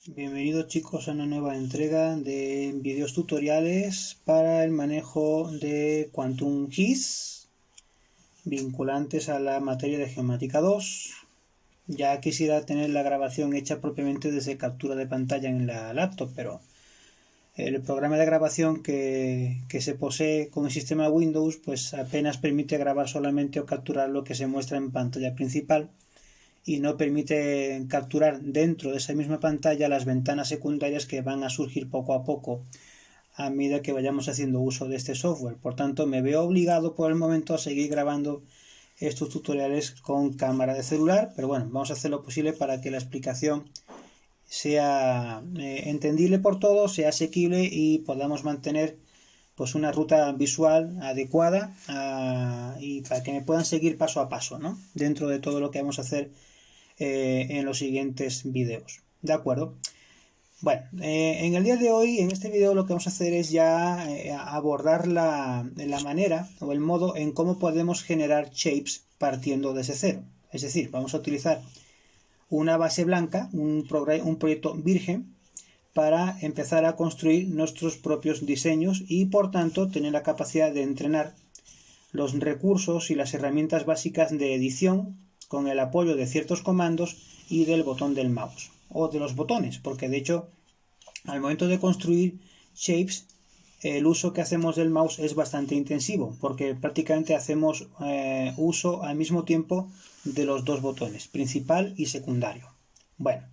Bienvenidos chicos a una nueva entrega de vídeos tutoriales para el manejo de Quantum Keys vinculantes a la materia de geomática 2. Ya quisiera tener la grabación hecha propiamente desde captura de pantalla en la laptop, pero el programa de grabación que se posee con el sistema Windows pues apenas permite grabar solamente o capturar lo que se muestra en pantalla principal y no permite capturar dentro de esa misma pantalla las ventanas secundarias que van a surgir poco a poco a medida que vayamos haciendo uso de este software. Por tanto, me veo obligado por el momento a seguir grabando estos tutoriales con cámara de celular, pero bueno, vamos a hacer lo posible para que la explicación sea entendible por todos, sea asequible y podamos mantener pues una ruta visual adecuada y para que me puedan seguir paso a paso, ¿no? Dentro de todo lo que vamos a hacer en los siguientes vídeos. ¿De acuerdo? Bueno, en el día de hoy, en este vídeo, lo que vamos a hacer es ya abordar la manera o el modo en cómo podemos generar shapes partiendo desde cero. Es decir, vamos a utilizar una base blanca, un proyecto virgen, para empezar a construir nuestros propios diseños y por tanto tener la capacidad de entrenar los recursos y las herramientas básicas de edición con el apoyo de ciertos comandos y del botón del mouse o de los botones, porque de hecho al momento de construir shapes el uso que hacemos del mouse es bastante intensivo porque prácticamente hacemos uso al mismo tiempo de los dos botones, principal y secundario. Bueno,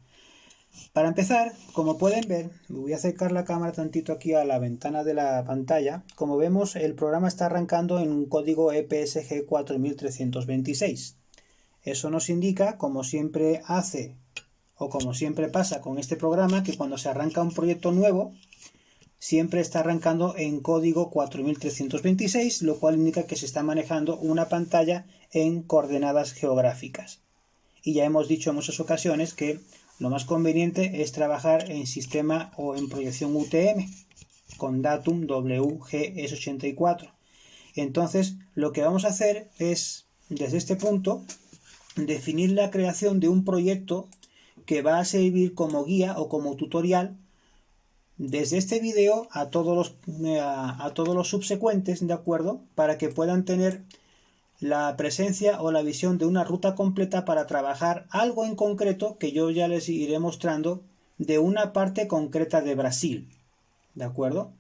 para empezar, como pueden ver, voy a acercar la cámara tantito aquí a la ventana de la pantalla. Como vemos, el programa está arrancando en un código EPSG 4326. Eso nos indica, como siempre hace o como siempre pasa con este programa, que cuando se arranca un proyecto nuevo, siempre está arrancando en código 4326, lo cual indica que se está manejando una pantalla en coordenadas geográficas. Y ya hemos dicho en muchas ocasiones que lo más conveniente es trabajar en sistema o en proyección UTM con datum WGS84. Entonces, lo que vamos a hacer es, desde este punto, definir la creación de un proyecto que va a servir como guía o como tutorial desde este vídeo a todos los subsecuentes, ¿de acuerdo? Para que puedan tener la presencia o la visión de una ruta completa para trabajar algo en concreto que yo ya les iré mostrando de una parte concreta de Brasil, ¿de acuerdo?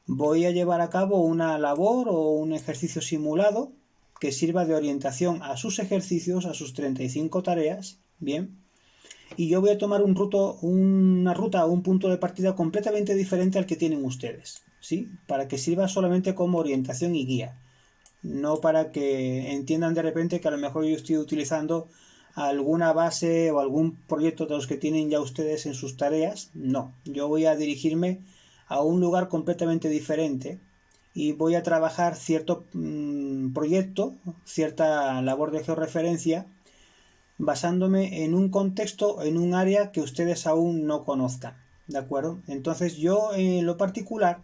Voy a llevar a cabo una labor o un ejercicio simulado que sirva de orientación a sus ejercicios, a sus 35 tareas, ¿bien? Y yo voy a tomar una ruta o un punto de partida completamente diferente al que tienen ustedes, ¿sí? Para que sirva solamente como orientación y guía. No para que entiendan de repente que a lo mejor yo estoy utilizando alguna base o algún proyecto de los que tienen ya ustedes en sus tareas. No, yo voy a dirigirme a un lugar completamente diferente y voy a trabajar cierto proyecto, cierta labor de georreferencia, basándome en un contexto, en un área que ustedes aún no conozcan. ¿De acuerdo? Entonces yo en lo particular,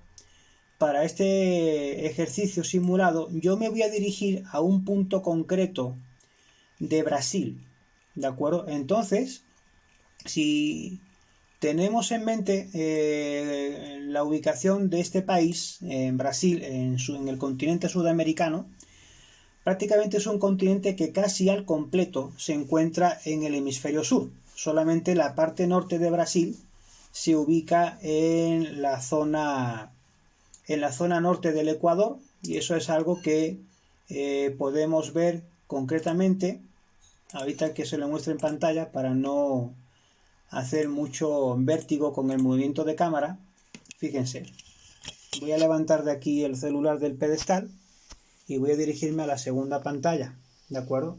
para este ejercicio simulado, yo me voy a dirigir a un punto concreto de Brasil, ¿de acuerdo? Entonces, si tenemos en mente la ubicación de este país, en Brasil, en el continente sudamericano, prácticamente es un continente que casi al completo se encuentra en el hemisferio sur. Solamente la parte norte de Brasil se ubica en la zona norte del Ecuador, y eso es algo que podemos ver concretamente ahorita que se lo muestro en pantalla para no hacer mucho vértigo con el movimiento de cámara. Fíjense, voy a levantar de aquí el celular del pedestal y voy a dirigirme a la segunda pantalla, ¿de acuerdo?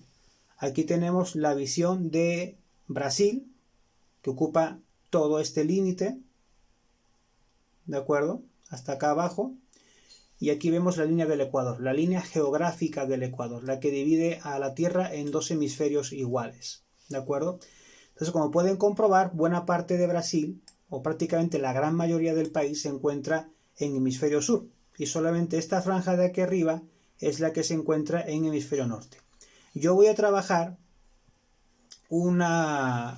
Aquí tenemos la visión de Brasil, que ocupa todo este límite, ¿de acuerdo? Hasta acá abajo. Y aquí vemos la línea del Ecuador, la línea geográfica del Ecuador, la que divide a la Tierra en dos hemisferios iguales, ¿de acuerdo? Entonces, como pueden comprobar, buena parte de Brasil, o prácticamente la gran mayoría del país, se encuentra en hemisferio sur, y solamente esta franja de aquí arriba es la que se encuentra en hemisferio norte. Yo voy a trabajar una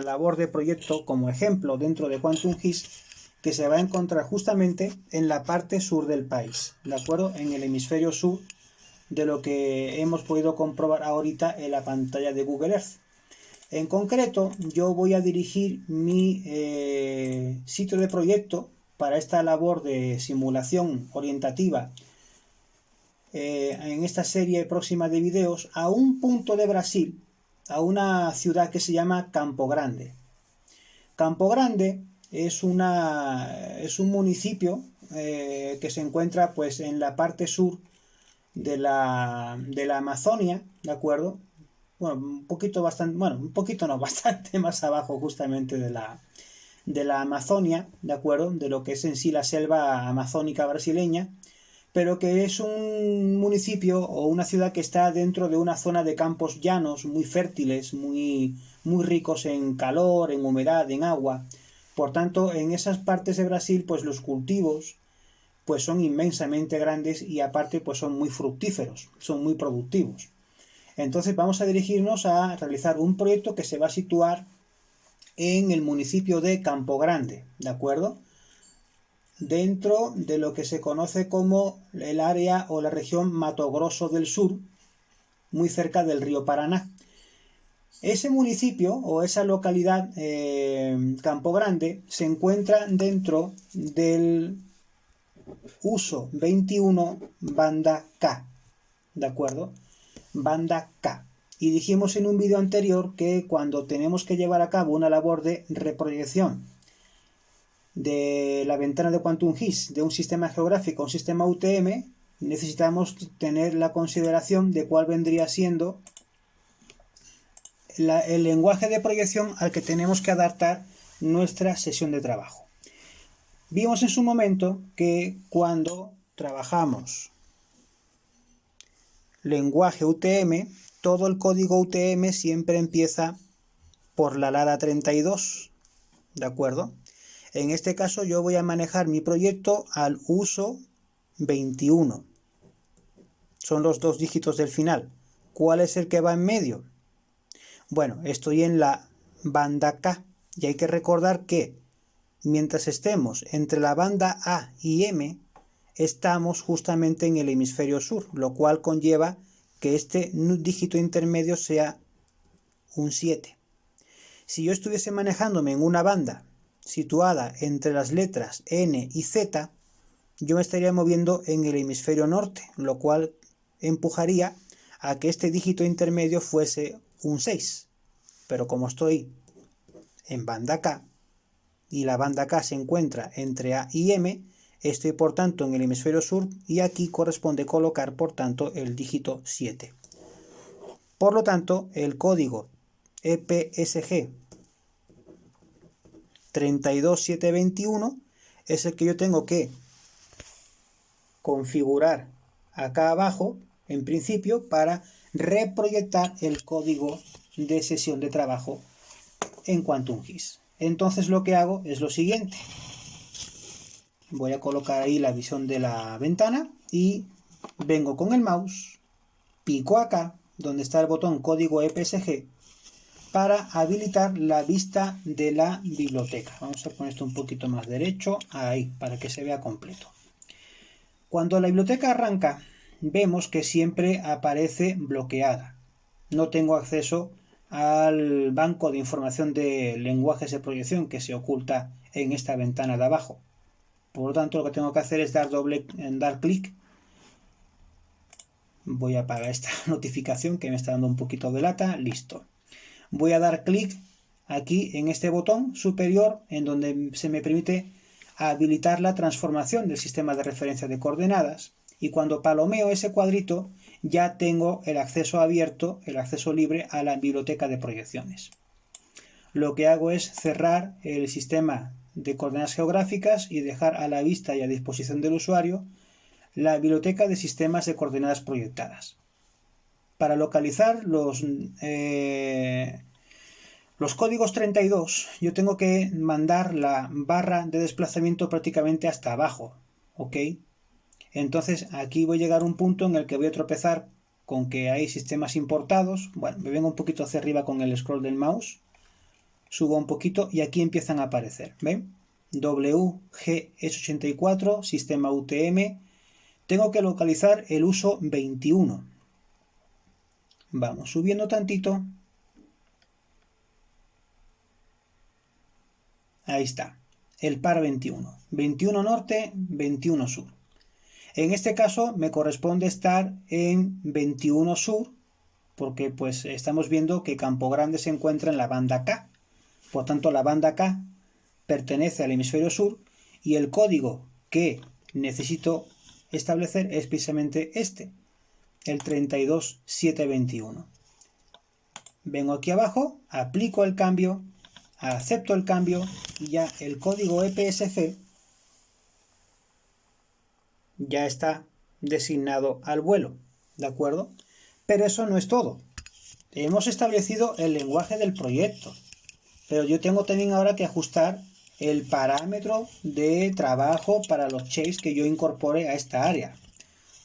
labor de proyecto como ejemplo dentro de Quantum GIS que se va a encontrar justamente en la parte sur del país, ¿de acuerdo? En el hemisferio sur de lo que hemos podido comprobar ahorita en la pantalla de Google Earth. En concreto, yo voy a dirigir mi sitio de proyecto para esta labor de simulación orientativa en esta serie próxima de videos a un punto de Brasil, a una ciudad que se llama Campo Grande. Campo Grande es un municipio que se encuentra pues en la parte sur de la Amazonia, ¿de acuerdo? Bueno, un poquito bastante más abajo justamente de la Amazonia, ¿de acuerdo? De lo que es en sí la selva amazónica brasileña, pero que es un municipio o una ciudad que está dentro de una zona de campos llanos muy fértiles, muy ricos en calor, en humedad, en agua. Por tanto, en esas partes de Brasil, pues los cultivos pues son inmensamente grandes y aparte pues son muy fructíferos, son muy productivos. Entonces vamos a dirigirnos a realizar un proyecto que se va a situar en el municipio de Campo Grande, ¿de acuerdo? Dentro de lo que se conoce como el área o la región Mato Grosso del Sur, muy cerca del río Paraná. Ese municipio o esa localidad, Campo Grande, se encuentra dentro del uso 21 banda K, ¿de acuerdo? Banda K. Y dijimos en un vídeo anterior que cuando tenemos que llevar a cabo una labor de reproyección de la ventana de Quantum GIS de un sistema geográfico a un sistema UTM, necesitamos tener la consideración de cuál vendría siendo el lenguaje de proyección al que tenemos que adaptar nuestra sesión de trabajo. Vimos en su momento que cuando trabajamos lenguaje UTM, todo el código UTM siempre empieza por la LADA 32, ¿de acuerdo? En este caso yo voy a manejar mi proyecto al uso 21. Son los dos dígitos del final. ¿Cuál es el que va en medio? Bueno, estoy en la banda K y hay que recordar que mientras estemos entre la banda A y M, estamos justamente en el hemisferio sur, lo cual conlleva que este dígito intermedio sea un 7. Si yo estuviese manejándome en una banda situada entre las letras N y Z, yo me estaría moviendo en el hemisferio norte, lo cual empujaría a que este dígito intermedio fuese un 6. Pero como estoy en banda K y la banda K se encuentra entre A y M, estoy por tanto en el hemisferio sur y aquí corresponde colocar por tanto el dígito 7. Por lo tanto, el código EPSG 32721 es el que yo tengo que configurar acá abajo, en principio, para reproyectar el código de sesión de trabajo en Quantum GIS. Entonces lo que hago es lo siguiente. Voy a colocar ahí la visión de la ventana y vengo con el mouse, pico acá, donde está el botón código EPSG, para habilitar la vista de la biblioteca. Vamos a poner esto un poquito más derecho, ahí, para que se vea completo. Cuando la biblioteca arranca, vemos que siempre aparece bloqueada. No tengo acceso al banco de información de lenguajes de proyección que se oculta en esta ventana de abajo. Por lo tanto, lo que tengo que hacer es dar clic. Voy a apagar esta notificación que me está dando un poquito de lata. Listo. Voy a dar clic aquí en este botón superior en donde se me permite habilitar la transformación del sistema de referencia de coordenadas, y cuando palomeo ese cuadrito ya tengo el acceso abierto, el acceso libre a la biblioteca de proyecciones. Lo que hago es cerrar el sistema de coordenadas geográficas y dejar a la vista y a disposición del usuario la biblioteca de sistemas de coordenadas proyectadas. Para localizar los códigos 32, yo tengo que mandar la barra de desplazamiento prácticamente hasta abajo, ¿ok? Entonces aquí voy a llegar a un punto en el que voy a tropezar con que hay sistemas importados. Bueno, me vengo un poquito hacia arriba con el scroll del mouse, subo un poquito y aquí empiezan a aparecer, ¿ven? WGS84, sistema UTM. Tengo que localizar el uso 21. Vamos subiendo tantito. Ahí está, el par 21. 21 norte, 21 sur. En este caso me corresponde estar en 21 sur, porque pues estamos viendo que Campo Grande se encuentra en la banda K. Por tanto, la banda K pertenece al hemisferio sur y el código que necesito establecer es precisamente este, el 32721. Vengo aquí abajo, aplico el cambio, acepto el cambio y ya el código EPSG ya está designado al vuelo, ¿de acuerdo? Pero eso no es todo. Hemos establecido el lenguaje del proyecto, pero yo tengo también ahora que ajustar el parámetro de trabajo para los shapes que yo incorpore a esta área.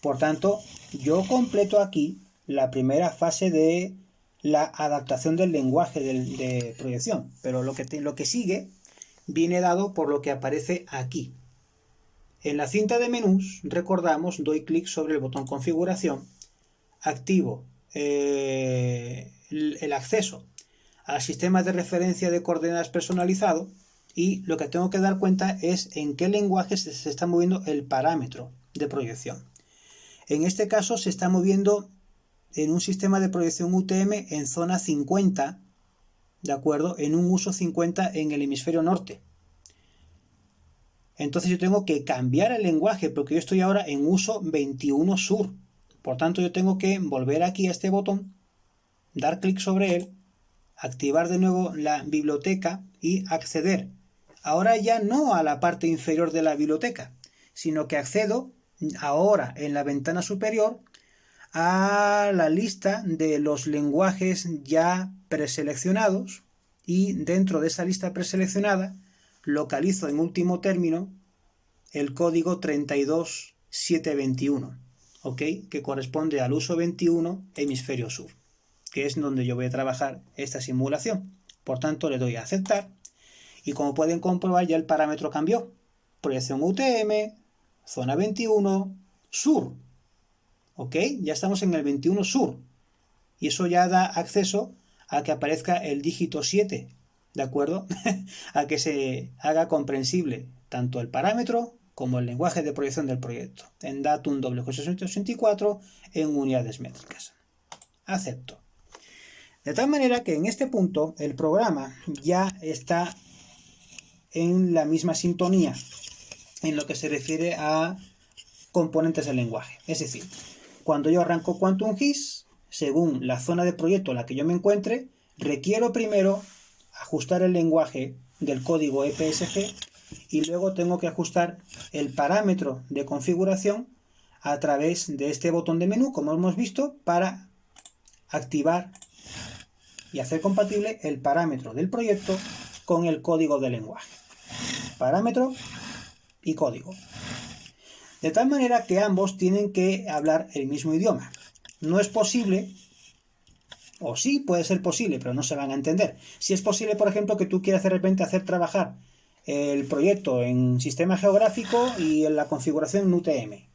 Por tanto, yo completo aquí la primera fase de la adaptación del lenguaje de proyección, pero lo que sigue viene dado por lo que aparece aquí. En la cinta de menús, recordamos, doy clic sobre el botón configuración, activo el acceso al sistema de referencia de coordenadas personalizado y lo que tengo que dar cuenta es en qué lenguaje se está moviendo el parámetro de proyección. En este caso se está moviendo en un sistema de proyección UTM en zona 50, ¿de acuerdo? En un uso 50 en el hemisferio norte. Entonces yo tengo que cambiar el lenguaje porque yo estoy ahora en uso 21 sur. Por tanto yo tengo que volver aquí a este botón, dar clic sobre él, activar de nuevo la biblioteca y acceder. Ahora ya no a la parte inferior de la biblioteca, sino que accedo ahora en la ventana superior a la lista de los lenguajes ya preseleccionados y dentro de esa lista preseleccionada localizo en último término el código 32721, ¿ok? Que corresponde al uso 21 hemisferio sur, que es donde yo voy a trabajar esta simulación. Por tanto, le doy a aceptar y como pueden comprobar ya el parámetro cambió. Proyección UTM, zona 21, sur, ¿ok? Ya estamos en el 21 sur y eso ya da acceso a que aparezca el dígito 7, ¿de acuerdo? A que se haga comprensible tanto el parámetro como el lenguaje de proyección del proyecto en Datum WG684 en unidades métricas. Acepto. De tal manera que en este punto el programa ya está en la misma sintonía en lo que se refiere a componentes del lenguaje. Es decir, cuando yo arranco Quantum GIS, según la zona de proyecto en la que yo me encuentre, requiero primero ajustar el lenguaje del código EPSG y luego tengo que ajustar el parámetro de configuración a través de este botón de menú, como hemos visto, para activar y hacer compatible el parámetro del proyecto con el código del lenguaje. Parámetro y código. De tal manera que ambos tienen que hablar el mismo idioma. No es posible, o sí puede ser posible, pero no se van a entender. Si es posible, por ejemplo, que tú quieras de repente hacer trabajar el proyecto en sistema geográfico y en la configuración en UTM.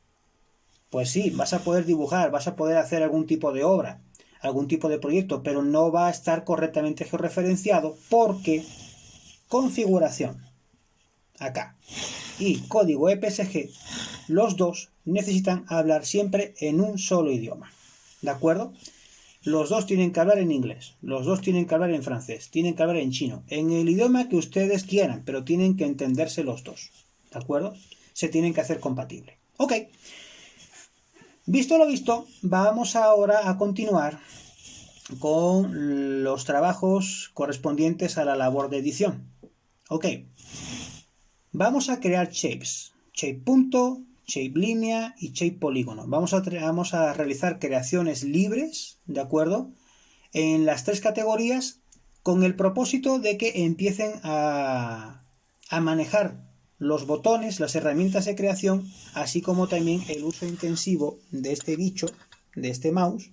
Pues sí, vas a poder dibujar, vas a poder hacer algún tipo de obra, algún tipo de proyecto, pero no va a estar correctamente georreferenciado porque configuración, acá, y código EPSG, los dos necesitan hablar siempre en un solo idioma, ¿de acuerdo? Los dos tienen que hablar en inglés, los dos tienen que hablar en francés, tienen que hablar en chino, en el idioma que ustedes quieran, pero tienen que entenderse los dos, ¿de acuerdo? Se tienen que hacer compatible. Ok, visto lo visto, vamos ahora a continuar con los trabajos correspondientes a la labor de edición. Ok, vamos a crear shapes, shape punto, shape línea y shape polígono. Vamos a realizar creaciones libres, ¿de acuerdo? En las tres categorías con el propósito de que empiecen a manejar los botones, las herramientas de creación, así como también el uso intensivo de este bicho, de este mouse,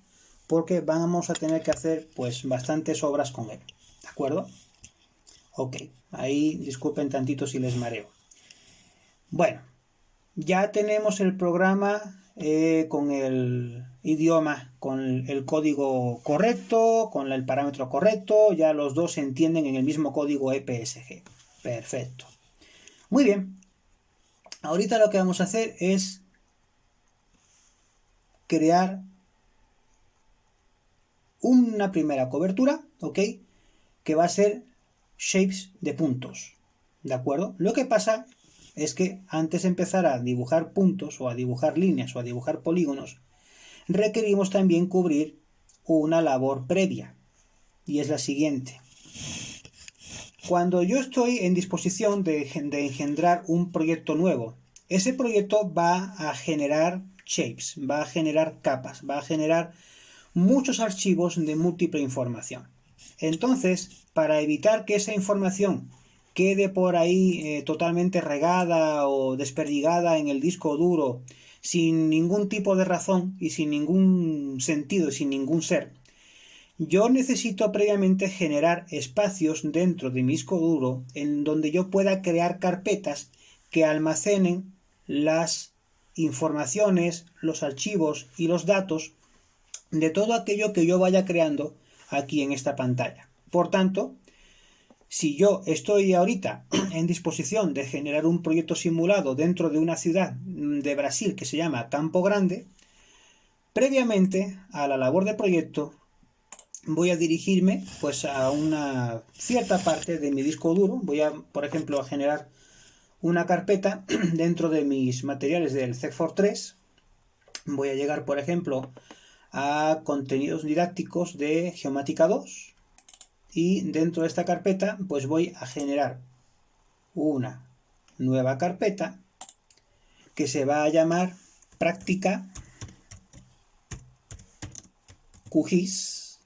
porque vamos a tener que hacer pues bastantes obras con él, ¿de acuerdo? Ok, ahí disculpen tantito si les mareo. Bueno, ya tenemos el programa con el idioma, con el código correcto, con el parámetro correcto, ya los dos se entienden en el mismo código EPSG. Perfecto. Muy bien. Ahorita lo que vamos a hacer es crear una primera cobertura, ¿ok? Que va a ser shapes de puntos, ¿de acuerdo? Lo que pasa es que antes de empezar a dibujar puntos o a dibujar líneas o a dibujar polígonos, requerimos también cubrir una labor previa, y es la siguiente. Cuando yo estoy en disposición de engendrar un proyecto nuevo, ese proyecto va a generar shapes, va a generar capas, va a generar muchos archivos de múltiple información. Entonces, para evitar que esa información quede por ahí totalmente regada o desperdigada en el disco duro sin ningún tipo de razón y sin ningún sentido y sin ningún ser, yo necesito previamente generar espacios dentro de mi disco duro en donde yo pueda crear carpetas que almacenen las informaciones, los archivos y los datos de todo aquello que yo vaya creando aquí en esta pantalla. Por tanto, si yo estoy ahorita en disposición de generar un proyecto simulado dentro de una ciudad de Brasil que se llama Campo Grande, previamente a la labor de proyecto voy a dirigirme pues a una cierta parte de mi disco duro. Voy a, por ejemplo, a generar una carpeta dentro de mis materiales del CEC4-3. Voy a llegar, por ejemplo, a contenidos didácticos de Geomática 2 y dentro de esta carpeta pues voy a generar una nueva carpeta que se va a llamar Práctica QGIS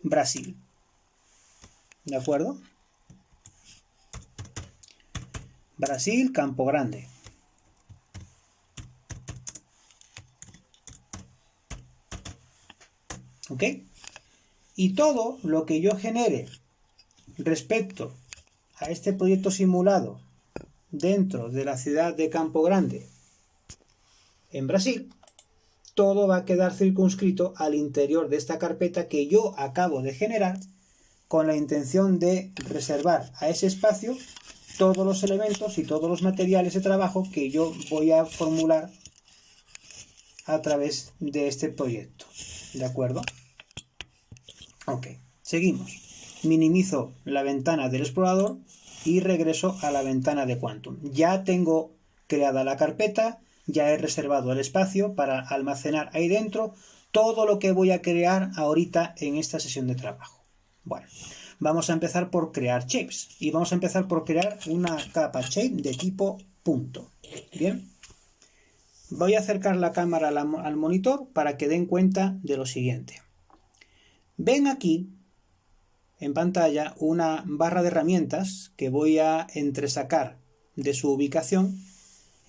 Brasil, ¿de acuerdo? Brasil, Campo Grande. ¿Ok? Y todo lo que yo genere respecto a este proyecto simulado dentro de la ciudad de Campo Grande en Brasil, todo va a quedar circunscrito al interior de esta carpeta que yo acabo de generar con la intención de reservar a ese espacio todos los elementos y todos los materiales de trabajo que yo voy a formular a través de este proyecto. ¿De acuerdo? Ok, seguimos. Minimizo la ventana del explorador y regreso a la ventana de Quantum. Ya tengo creada la carpeta, ya he reservado el espacio para almacenar ahí dentro todo lo que voy a crear ahorita en esta sesión de trabajo. Bueno, vamos a empezar por crear shapes y vamos a empezar por crear una capa shape de tipo punto. Bien, voy a acercar la cámara al monitor para que den cuenta de lo siguiente. Ven aquí en pantalla una barra de herramientas que voy a entresacar de su ubicación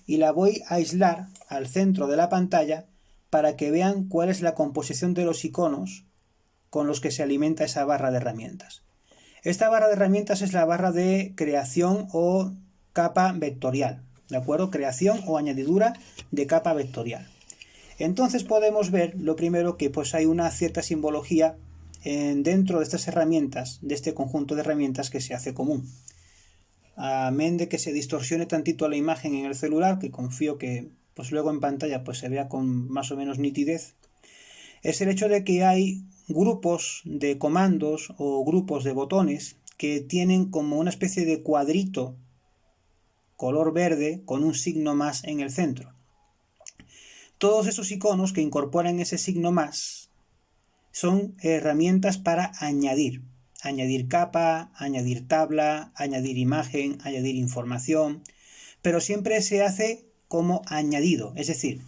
y la voy a aislar al centro de la pantalla para que vean cuál es la composición de los iconos con los que se alimenta esa barra de herramientas. Esta barra de herramientas es la barra de creación o capa vectorial, ¿de acuerdo? Creación o añadidura de capa vectorial. Entonces podemos ver, lo primero, que pues hay una cierta simbología dentro de estas herramientas, de este conjunto de herramientas que se hace común. Amén de que se distorsione tantito la imagen en el celular, que confío que pues luego en pantalla pues se vea con más o menos nitidez, es el hecho de que hay grupos de comandos o grupos de botones que tienen como una especie de cuadrito color verde con un signo más en el centro. Todos esos iconos que incorporan ese signo más son herramientas para añadir capa, añadir tabla, añadir imagen, añadir información, pero siempre se hace como añadido, es decir,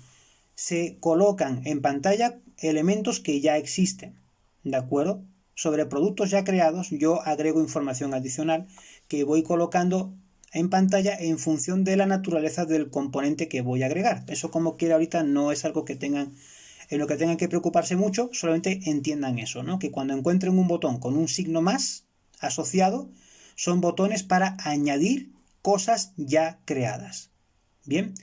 se colocan en pantalla elementos que ya existen, ¿de acuerdo? Sobre productos ya creados yo agrego información adicional que voy colocando en pantalla en función de la naturaleza del componente que voy a agregar. Eso, como quiera, ahorita no es algo que tengan, en lo que tengan que preocuparse mucho, solamente entiendan eso, ¿no? Que cuando encuentren un botón con un signo más asociado, son botones para añadir cosas ya creadas. Bien,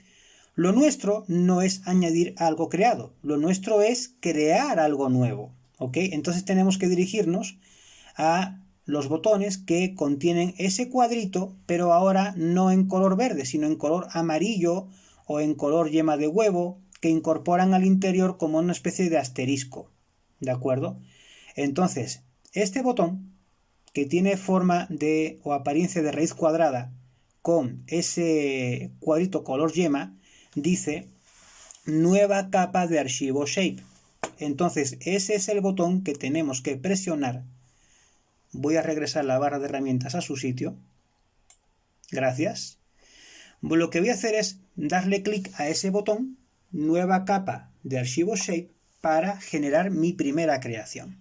lo nuestro no es añadir algo creado, lo nuestro es crear algo nuevo, ¿ok? Entonces tenemos que dirigirnos a los botones que contienen ese cuadrito, pero ahora no en color verde, sino en color amarillo o en color yema de huevo, que incorporan al interior como una especie de asterisco, ¿de acuerdo? Entonces, este botón, que tiene forma de o apariencia de raíz cuadrada, con ese cuadrito color yema, dice nueva capa de archivo shape. Entonces, ese es el botón que tenemos que presionar. Voy a regresar la barra de herramientas a su sitio. Gracias. Lo que voy a hacer es darle clic a ese botón, nueva capa de archivo shape, para generar mi primera creación.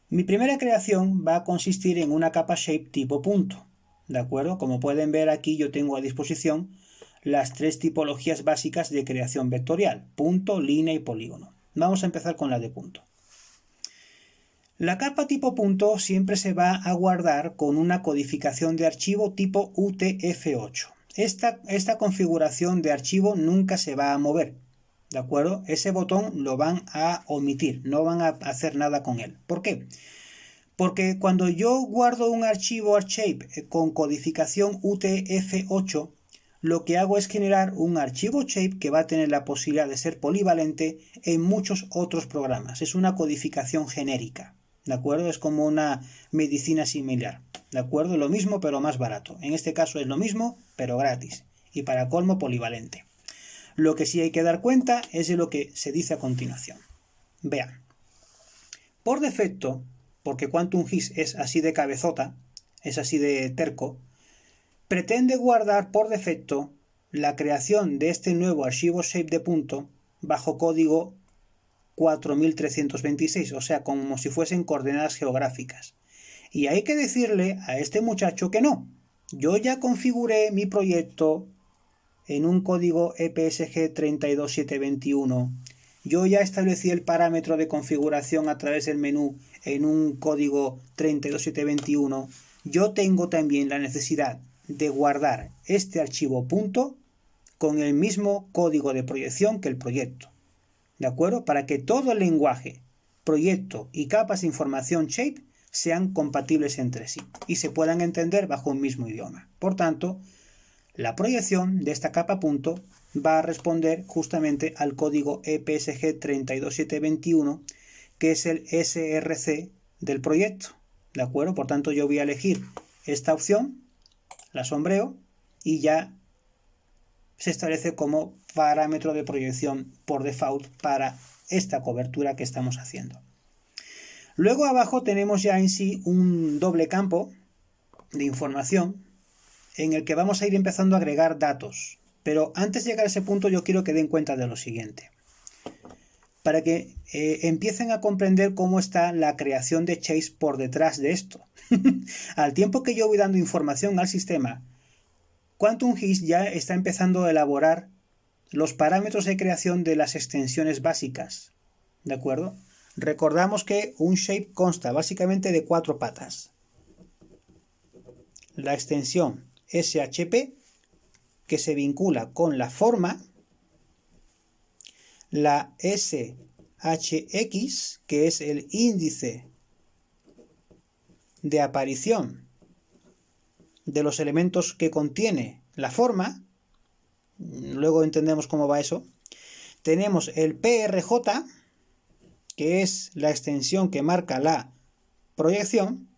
Mi primera creación va a consistir en una capa shape tipo punto, ¿de acuerdo? Como pueden ver aquí, yo tengo a disposición las tres tipologías básicas de creación vectorial: punto, línea y polígono. Vamos a empezar con la de punto. La capa tipo punto siempre se va a guardar con una codificación de archivo tipo UTF-8. Esta configuración de archivo nunca se va a mover, ¿de acuerdo? Ese botón lo van a omitir, no van a hacer nada con él. ¿Por qué? Porque cuando yo guardo un archivo shape con codificación UTF-8, lo que hago es generar un archivo shape que va a tener la posibilidad de ser polivalente en muchos otros programas. Es una codificación genérica, ¿de acuerdo? Es como una medicina similar, ¿de acuerdo? Lo mismo pero más barato. En este caso es lo mismo pero gratis y para colmo polivalente. Lo que sí hay que dar cuenta es de lo que se dice a continuación. Vean, por defecto, porque Quantum His es así de cabezota, es así de terco, pretende guardar por defecto la creación de este nuevo archivo shape de punto bajo código 4326, o sea, como si fuesen coordenadas geográficas. Y hay que decirle a este muchacho que no. Yo ya configuré mi proyecto en un código EPSG 32721. Yo ya establecí el parámetro de configuración a través del menú en un código 32721. Yo tengo también la necesidad de guardar este archivo punto con el mismo código de proyección que el proyecto, ¿de acuerdo? Para que todo el lenguaje, proyecto y capas de información shape sean compatibles entre sí y se puedan entender bajo un mismo idioma. Por tanto, la proyección de esta capa punto va a responder justamente al código EPSG 32721, que es el SRC del proyecto, ¿de acuerdo? Por tanto, yo voy a elegir esta opción, la sombreo, y ya se establece como parámetro de proyección por default para esta cobertura que estamos haciendo. Luego abajo tenemos ya en sí un doble campo de información en el que vamos a ir empezando a agregar datos. Pero antes de llegar a ese punto yo quiero que den cuenta de lo siguiente. Para que empiecen a comprender cómo está la creación de Chase por detrás de esto. Al tiempo que yo voy dando información al sistema, Quantum His ya está empezando a elaborar los parámetros de creación de las extensiones básicas, ¿de acuerdo? Recordamos que un shape consta básicamente de 4 patas. La extensión SHP, que se vincula con la forma, la SHX, que es el índice de aparición de los elementos que contiene la forma, luego entendemos cómo va eso. Tenemos el PRJ, que es la extensión que marca la proyección,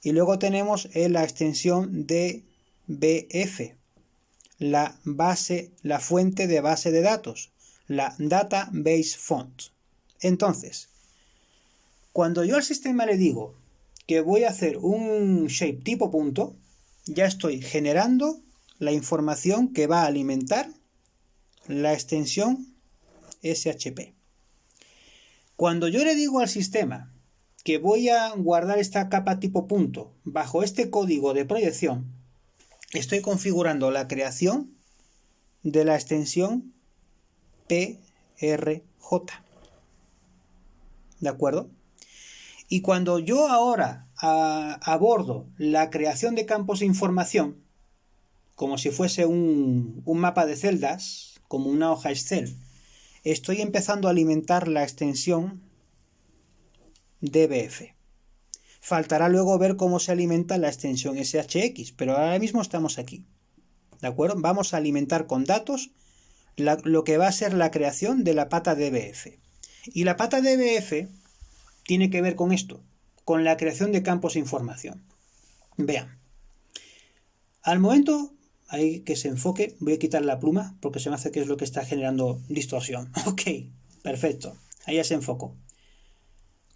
y luego tenemos la extensión DBF, la fuente de base de datos, la Database Font. Entonces, cuando yo al sistema le digo que voy a hacer un shape tipo punto, ya estoy generando la información que va a alimentar la extensión SHP. Cuando yo le digo al sistema que voy a guardar esta capa tipo punto bajo este código de proyección, estoy configurando la creación de la extensión PRJ. ¿De acuerdo? Y cuando yo ahora abordo la creación de campos de información, como si fuese un mapa de celdas, como una hoja Excel, estoy empezando a alimentar la extensión DBF. Faltará luego ver cómo se alimenta la extensión SHX, pero ahora mismo estamos aquí. ¿De acuerdo? Vamos a alimentar con datos lo que va a ser la creación de la pata DBF. Y la pata DBF tiene que ver con esto, con la creación de campos de información. Vean. Al momento, hay que se enfoque, voy a quitar la pluma porque se me hace que es lo que está generando distorsión. Ok, perfecto, ahí ya se enfocó.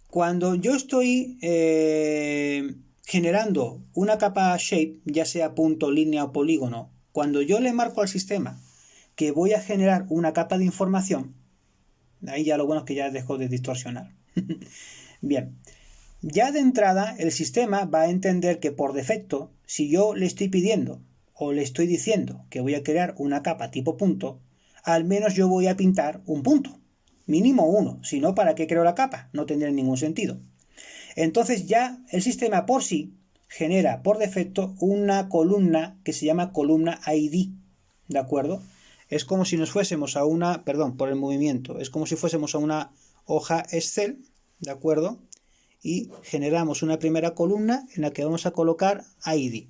Cuando yo estoy generando una capa shape, ya sea punto, línea o polígono, cuando yo le marco al sistema que voy a generar una capa de información, ahí ya lo bueno es que ya dejó de distorsionar. Bien, ya de entrada el sistema va a entender que por defecto, si yo le estoy pidiendo o le estoy diciendo que voy a crear una capa tipo punto, al menos yo voy a pintar un punto. Mínimo uno, si no, ¿para qué creo la capa? No tendría ningún sentido. Entonces ya el sistema por sí genera por defecto una columna que se llama columna ID, ¿de acuerdo? Es como si nos fuésemos a una, perdón por el movimiento, es como si fuésemos a una hoja Excel, ¿de acuerdo? Y generamos una primera columna en la que vamos a colocar ID.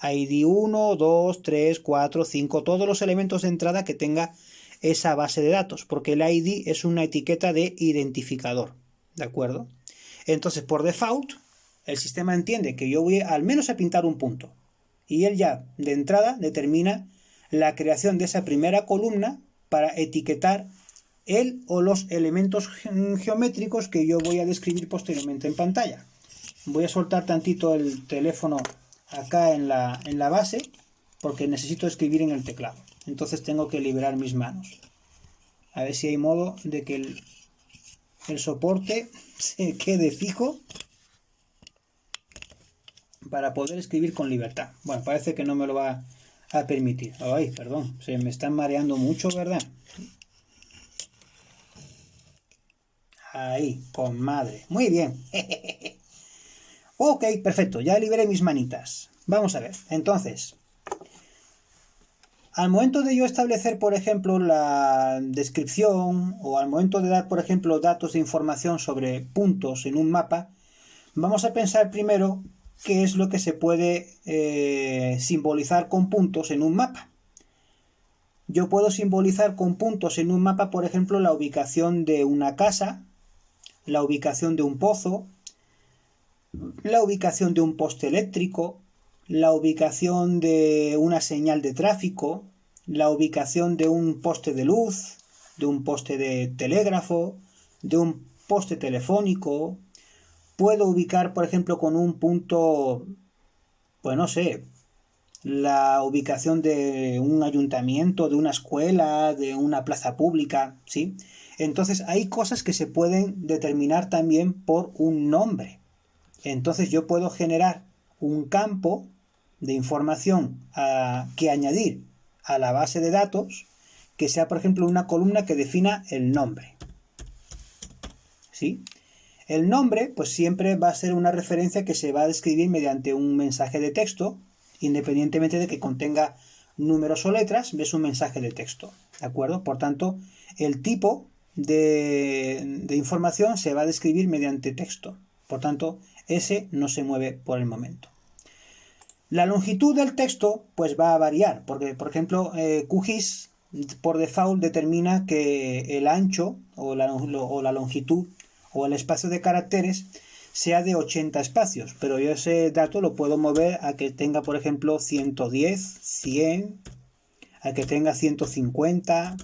ID 1, 2, 3, 4, 5, todos los elementos de entrada que tenga esa base de datos, porque el ID es una etiqueta de identificador, ¿de acuerdo? Entonces, por default, el sistema entiende que yo voy al menos a pintar un punto, y él ya, de entrada, determina la creación de esa primera columna para etiquetar el o los elementos geométricos que yo voy a describir posteriormente en pantalla. Voy a soltar tantito el teléfono acá en la base, porque necesito escribir en el teclado. Entonces tengo que liberar mis manos. A ver si hay modo de que el soporte se quede fijo para poder escribir con libertad. Bueno, parece que no me lo va a permitir. Ay, perdón, se me están mareando mucho, ¿verdad? Ahí, con madre. Muy bien. Ok, perfecto, ya liberé mis manitas. Vamos a ver, entonces, al momento de yo establecer, por ejemplo, la descripción o al momento de dar, por ejemplo, datos de información sobre puntos en un mapa, vamos a pensar primero qué es lo que se puede simbolizar con puntos en un mapa. Yo puedo simbolizar con puntos en un mapa, por ejemplo, la ubicación de una casa, la ubicación de un pozo, la ubicación de un poste eléctrico, la ubicación de una señal de tráfico, la ubicación de un poste de luz, de un poste de telégrafo, de un poste telefónico. Puedo ubicar, por ejemplo, con un punto, pues no sé, la ubicación de un ayuntamiento, de una escuela, de una plaza pública, ¿sí? Entonces hay cosas que se pueden determinar también por un nombre. Entonces yo puedo generar un campo de información que añadir a la base de datos que sea, por ejemplo, una columna que defina el nombre. ¿Sí? El nombre, pues siempre va a ser una referencia que se va a describir mediante un mensaje de texto, independientemente de que contenga números o letras, ves un mensaje de texto. ¿De acuerdo? Por tanto, el tipo de información se va a describir mediante texto. Por tanto, ese no se mueve por el momento. La longitud del texto pues va a variar, porque por ejemplo QGIS por default determina que el ancho o la longitud o el espacio de caracteres sea de 80 espacios, pero yo ese dato lo puedo mover a que tenga por ejemplo 110, 100, a que tenga 150,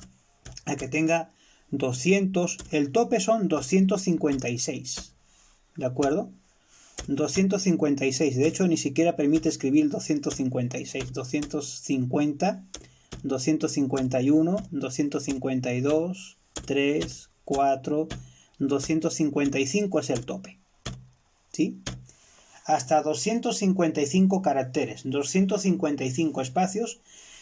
a que tenga 200, el tope son 256, ¿de acuerdo? 256, de hecho ni siquiera permite escribir 256, 250, 251, 252, 3, 4, 255 es el tope, ¿sí? hasta 255 caracteres, 255 espacios,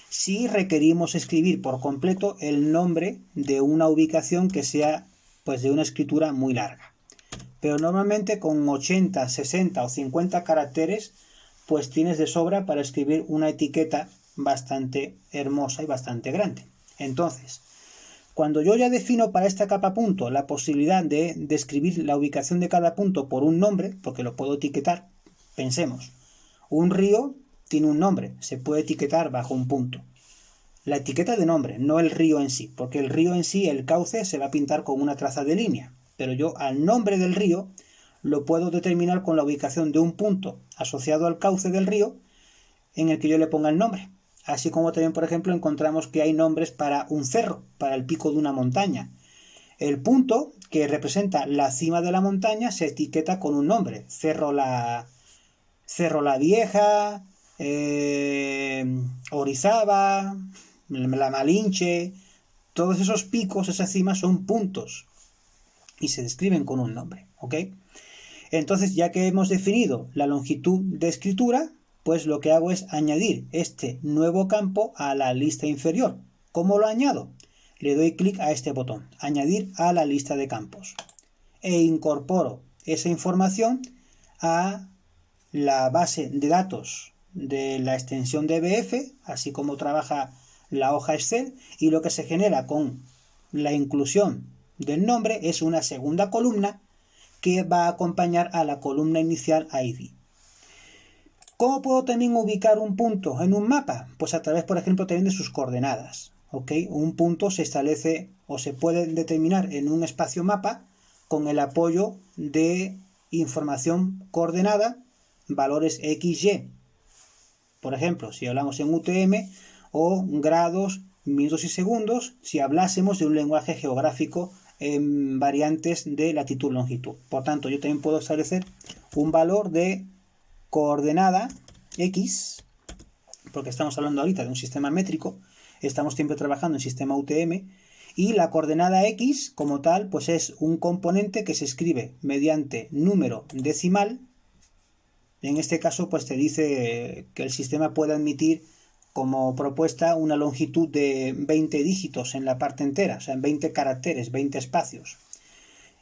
si requerimos escribir por completo el nombre de una ubicación que sea pues de una escritura muy larga. Pero normalmente con 80, 60 o 50 caracteres pues tienes de sobra para escribir una etiqueta bastante hermosa y bastante grande. Entonces, cuando yo ya defino para esta capa punto la posibilidad de describir la ubicación de cada punto por un nombre, porque lo puedo etiquetar, pensemos, un río tiene un nombre, se puede etiquetar bajo un punto. La etiqueta de nombre, no el río en sí, porque el río en sí, el cauce, se va a pintar con una traza de línea, pero yo al nombre del río lo puedo determinar con la ubicación de un punto asociado al cauce del río en el que yo le ponga el nombre. Así como también, por ejemplo, encontramos que hay nombres para un cerro, para el pico de una montaña. El punto que representa la cima de la montaña se etiqueta con un nombre. Cerro la Vieja, Orizaba, la Malinche. Todos esos picos, esas cimas son puntos y se describen con un nombre, ¿ok? Entonces, ya que hemos definido la longitud de escritura, pues lo que hago es añadir este nuevo campo a la lista inferior. ¿Cómo lo añado? Le doy clic a este botón, añadir a la lista de campos, e incorporo esa información a la base de datos de la extensión DBF, así como trabaja la hoja Excel, y lo que se genera con la inclusión del nombre es una segunda columna que va a acompañar a la columna inicial ID. ¿Cómo puedo también ubicar un punto en un mapa? Pues a través, por ejemplo, también de sus coordenadas. ¿Ok? Un punto se establece o se puede determinar en un espacio mapa con el apoyo de información coordenada, valores X, Y. Por ejemplo, si hablamos en UTM, o grados, minutos y segundos, si hablásemos de un lenguaje geográfico en variantes de latitud-longitud. Por tanto, yo también puedo establecer un valor de coordenada X, porque estamos hablando ahorita de un sistema métrico, estamos siempre trabajando en sistema UTM, y la coordenada X como tal pues es un componente que se escribe mediante número decimal. En este caso pues te dice que el sistema puede admitir como propuesta una longitud de 20 dígitos en la parte entera, o sea, en 20 caracteres, 20 espacios.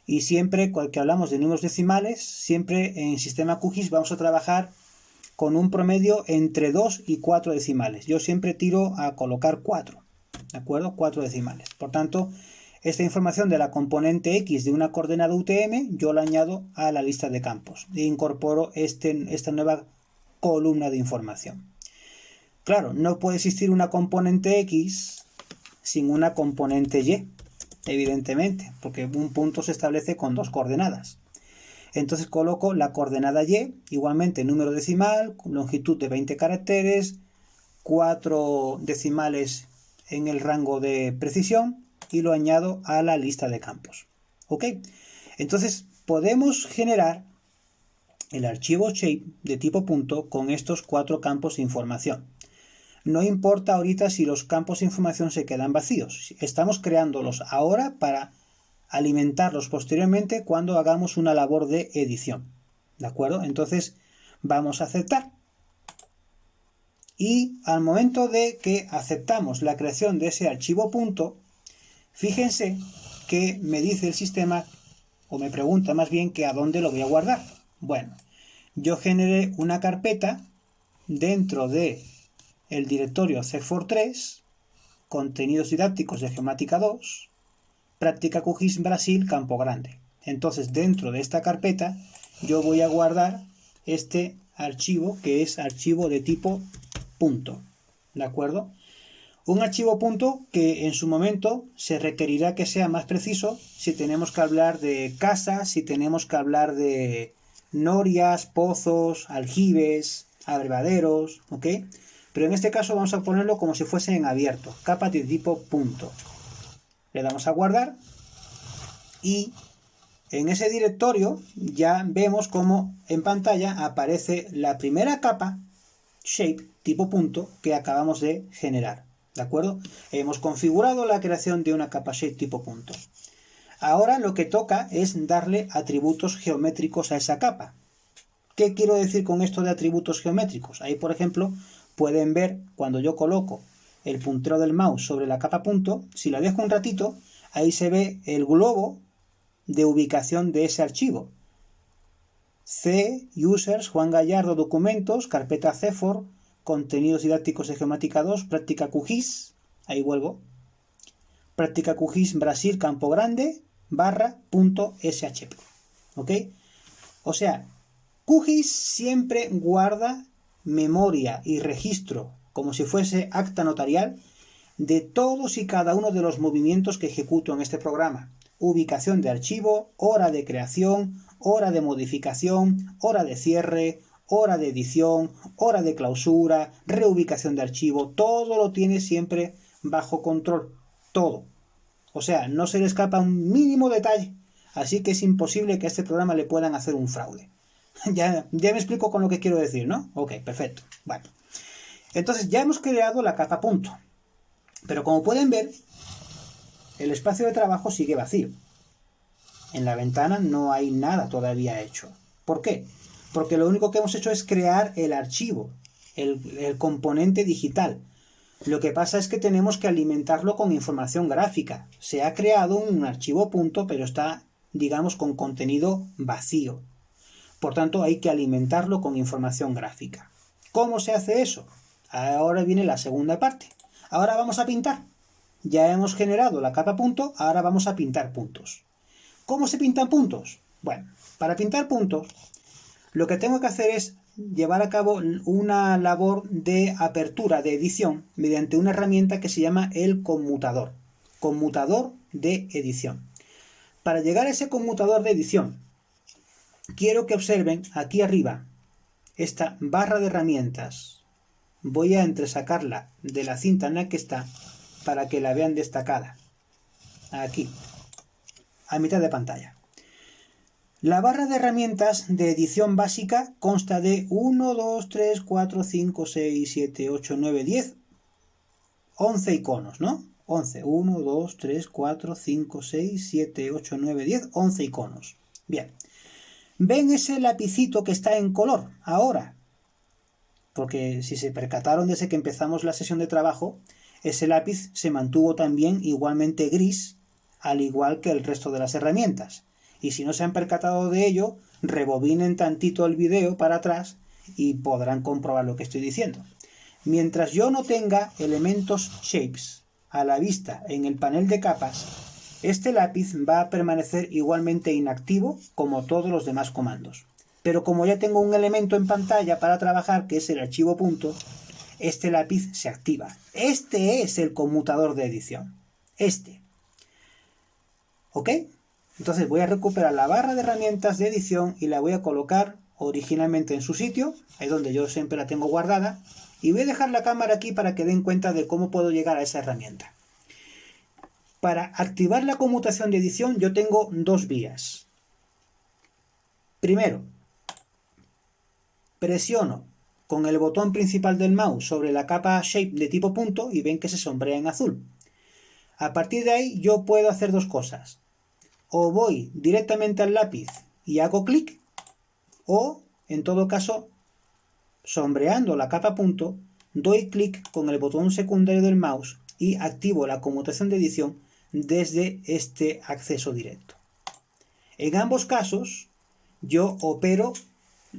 Y siempre que hablamos de números decimales, siempre en sistema QGIS vamos a trabajar con un promedio entre 2 y 4 decimales. Yo siempre tiro a colocar 4, ¿de acuerdo? 4 decimales. Por tanto, esta información de la componente X de una coordenada UTM, yo la añado a la lista de campos e incorporo esta nueva columna de información. Claro, no puede existir una componente X sin una componente Y, evidentemente, porque un punto se establece con dos coordenadas. Entonces coloco la coordenada Y, igualmente número decimal, longitud de 20 caracteres, 4 decimales en el rango de precisión, y lo añado a la lista de campos. ¿Ok? Entonces podemos generar el archivo shape de tipo punto con estos 4 campos de información. No importa ahorita si los campos de información se quedan vacíos. Estamos creándolos ahora para alimentarlos posteriormente cuando hagamos una labor de edición. ¿De acuerdo? Entonces vamos a aceptar. Y al momento de que aceptamos la creación de ese archivo punto, fíjense que me dice el sistema, o me pregunta más bien, que a dónde lo voy a guardar. Bueno, yo generé una carpeta dentro de el directorio CEFOR3, contenidos didácticos de Geomática 2, práctica QGIS Brasil, Campo Grande. Entonces, dentro de esta carpeta, yo voy a guardar este archivo, que es archivo de tipo punto. ¿De acuerdo? Un archivo punto que en su momento se requerirá que sea más preciso si tenemos que hablar de casas, si tenemos que hablar de norias, pozos, aljibes, abrevaderos, ¿ok? Pero en este caso vamos a ponerlo como si fuese en abierto, capa de tipo punto. Le damos a guardar y en ese directorio ya vemos cómo en pantalla aparece la primera capa shape tipo punto que acabamos de generar. ¿De acuerdo? Hemos configurado la creación de una capa shape tipo punto. Ahora lo que toca es darle atributos geométricos a esa capa. ¿Qué quiero decir con esto de atributos geométricos? Ahí, por ejemplo, pueden ver cuando yo coloco el puntero del mouse sobre la capa punto, si la dejo un ratito, ahí se ve el globo de ubicación de ese archivo. C, users, Juan Gallardo, documentos, carpeta CEFOR, contenidos didácticos de geomática 2, práctica QGIS, ahí vuelvo, práctica QGIS Brasil, Campo Grande, /.shp, ¿ok? O sea, QGIS siempre guarda memoria y registro, como si fuese acta notarial, de todos y cada uno de los movimientos que ejecuto en este programa. Ubicación de archivo, hora de creación, hora de modificación, hora de cierre, hora de edición, hora de clausura, reubicación de archivo, todo lo tiene siempre bajo control, todo. O sea, no se le escapa un mínimo detalle, así que es imposible que a este programa le puedan hacer un fraude. Ya me explico con lo que quiero decir, ¿no? Ok, perfecto. Bueno, entonces ya hemos creado la capa punto, pero como pueden ver, el espacio de trabajo sigue vacío. En la ventana no hay nada todavía hecho. ¿Por qué? Porque lo único que hemos hecho es crear el archivo, el componente digital. Lo que pasa es que tenemos que alimentarlo con información gráfica. Se ha creado un archivo punto, pero está, digamos, con contenido vacío. Por tanto, hay que alimentarlo con información gráfica. ¿Cómo se hace eso? Ahora viene la segunda parte. Ahora vamos a pintar. Ya hemos generado la capa punto, ahora vamos a pintar puntos. ¿Cómo se pintan puntos? Bueno, para pintar puntos, lo que tengo que hacer es llevar a cabo una labor de apertura, de edición, mediante una herramienta que se llama el conmutador. Conmutador de edición. Para llegar a ese conmutador de edición, quiero que observen aquí arriba esta barra de herramientas. Voy a entresacarla de la cinta en la que está para que la vean destacada. Aquí, a mitad de pantalla. La barra de herramientas de edición básica consta de 1, 2, 3, 4, 5, 6, 7, 8, 9, 10, 11 iconos, ¿no? 11, 1, 2, 3, 4, 5, 6, 7, 8, 9, 10, 11 iconos. Bien. ¿Ven ese lapicito que está en color ahora? Porque si se percataron desde que empezamos la sesión de trabajo, ese lápiz se mantuvo también igualmente gris, al igual que el resto de las herramientas. Y si no se han percatado de ello, rebobinen tantito el vídeo para atrás y podrán comprobar lo que estoy diciendo. Mientras yo no tenga elementos shapes a la vista en el panel de capas, este lápiz va a permanecer igualmente inactivo como todos los demás comandos. Pero como ya tengo un elemento en pantalla para trabajar, que es el archivo punto, este lápiz se activa. Este es el conmutador de edición. Este. ¿Ok? Entonces voy a recuperar la barra de herramientas de edición y la voy a colocar originalmente en su sitio, ahí donde yo siempre la tengo guardada, y voy a dejar la cámara aquí para que den cuenta de cómo puedo llegar a esa herramienta. Para activar la conmutación de edición yo tengo dos vías. Primero, presiono con el botón principal del mouse sobre la capa shape de tipo punto y ven que se sombrea en azul. A partir de ahí yo puedo hacer dos cosas. O voy directamente al lápiz y hago clic, o en todo caso, sombreando la capa punto, doy clic con el botón secundario del mouse y activo la conmutación de edición desde este acceso directo. En ambos casos, yo opero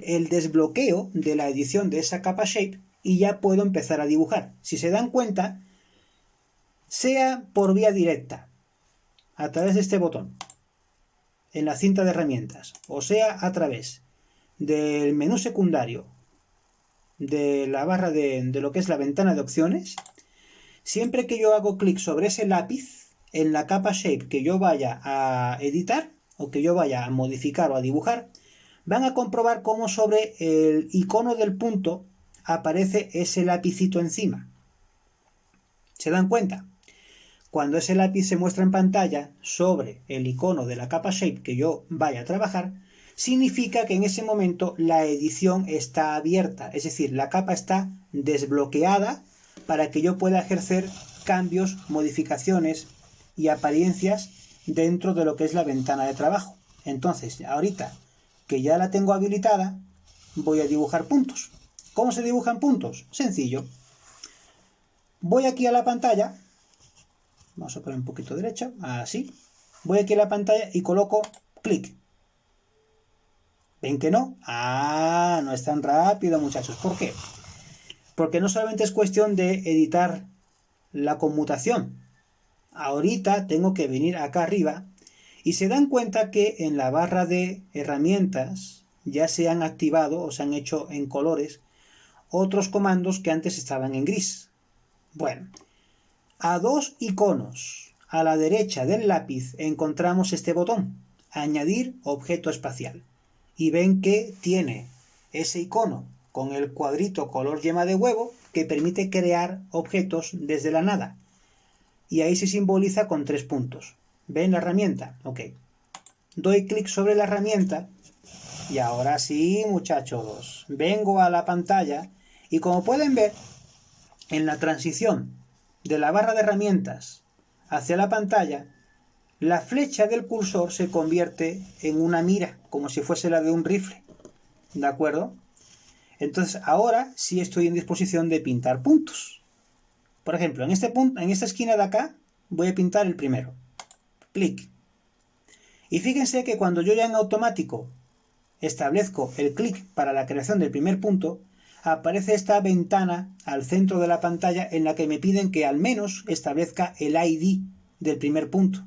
el desbloqueo de la edición de esa capa shape y ya puedo empezar a dibujar. Si se dan cuenta, sea por vía directa, a través de este botón, en la cinta de herramientas, o sea a través del menú secundario de la barra de lo que es la ventana de opciones, siempre que yo hago clic sobre ese lápiz, en la capa shape que yo vaya a editar, o que yo vaya a modificar o a dibujar, van a comprobar cómo sobre el icono del punto aparece ese lapicito encima. ¿Se dan cuenta? Cuando ese lápiz se muestra en pantalla sobre el icono de la capa shape que yo vaya a trabajar, significa que en ese momento la edición está abierta, es decir, la capa está desbloqueada para que yo pueda ejercer cambios, modificaciones y apariencias dentro de lo que es la ventana de trabajo. Entonces, ahorita que ya la tengo habilitada, voy a dibujar puntos. ¿Cómo se dibujan puntos? Sencillo. Voy aquí a la pantalla, vamos a poner un poquito derecha, así. Voy aquí a la pantalla y coloco clic. ¿Ven que no? No es tan rápido, muchachos. ¿Por qué? Porque no solamente es cuestión de editar la conmutación. Ahorita tengo que venir acá arriba y se dan cuenta que en la barra de herramientas ya se han activado o se han hecho en colores otros comandos que antes estaban en gris. Bueno, a dos iconos a la derecha del lápiz encontramos este botón, añadir objeto espacial. Y ven que tiene ese icono con el cuadrito color yema de huevo que permite crear objetos desde la nada. Y ahí se simboliza con 3 puntos. ¿Ven la herramienta? Ok. Doy clic sobre la herramienta y ahora sí, muchachos, vengo a la pantalla y como pueden ver, en la transición de la barra de herramientas hacia la pantalla, la flecha del cursor se convierte en una mira, como si fuese la de un rifle. ¿De acuerdo? Entonces ahora sí estoy en disposición de pintar puntos. Por ejemplo, en esta esquina de acá voy a pintar el primero. Clic. Y fíjense que cuando yo ya en automático establezco el clic para la creación del primer punto, aparece esta ventana al centro de la pantalla en la que me piden que al menos establezca el ID del primer punto.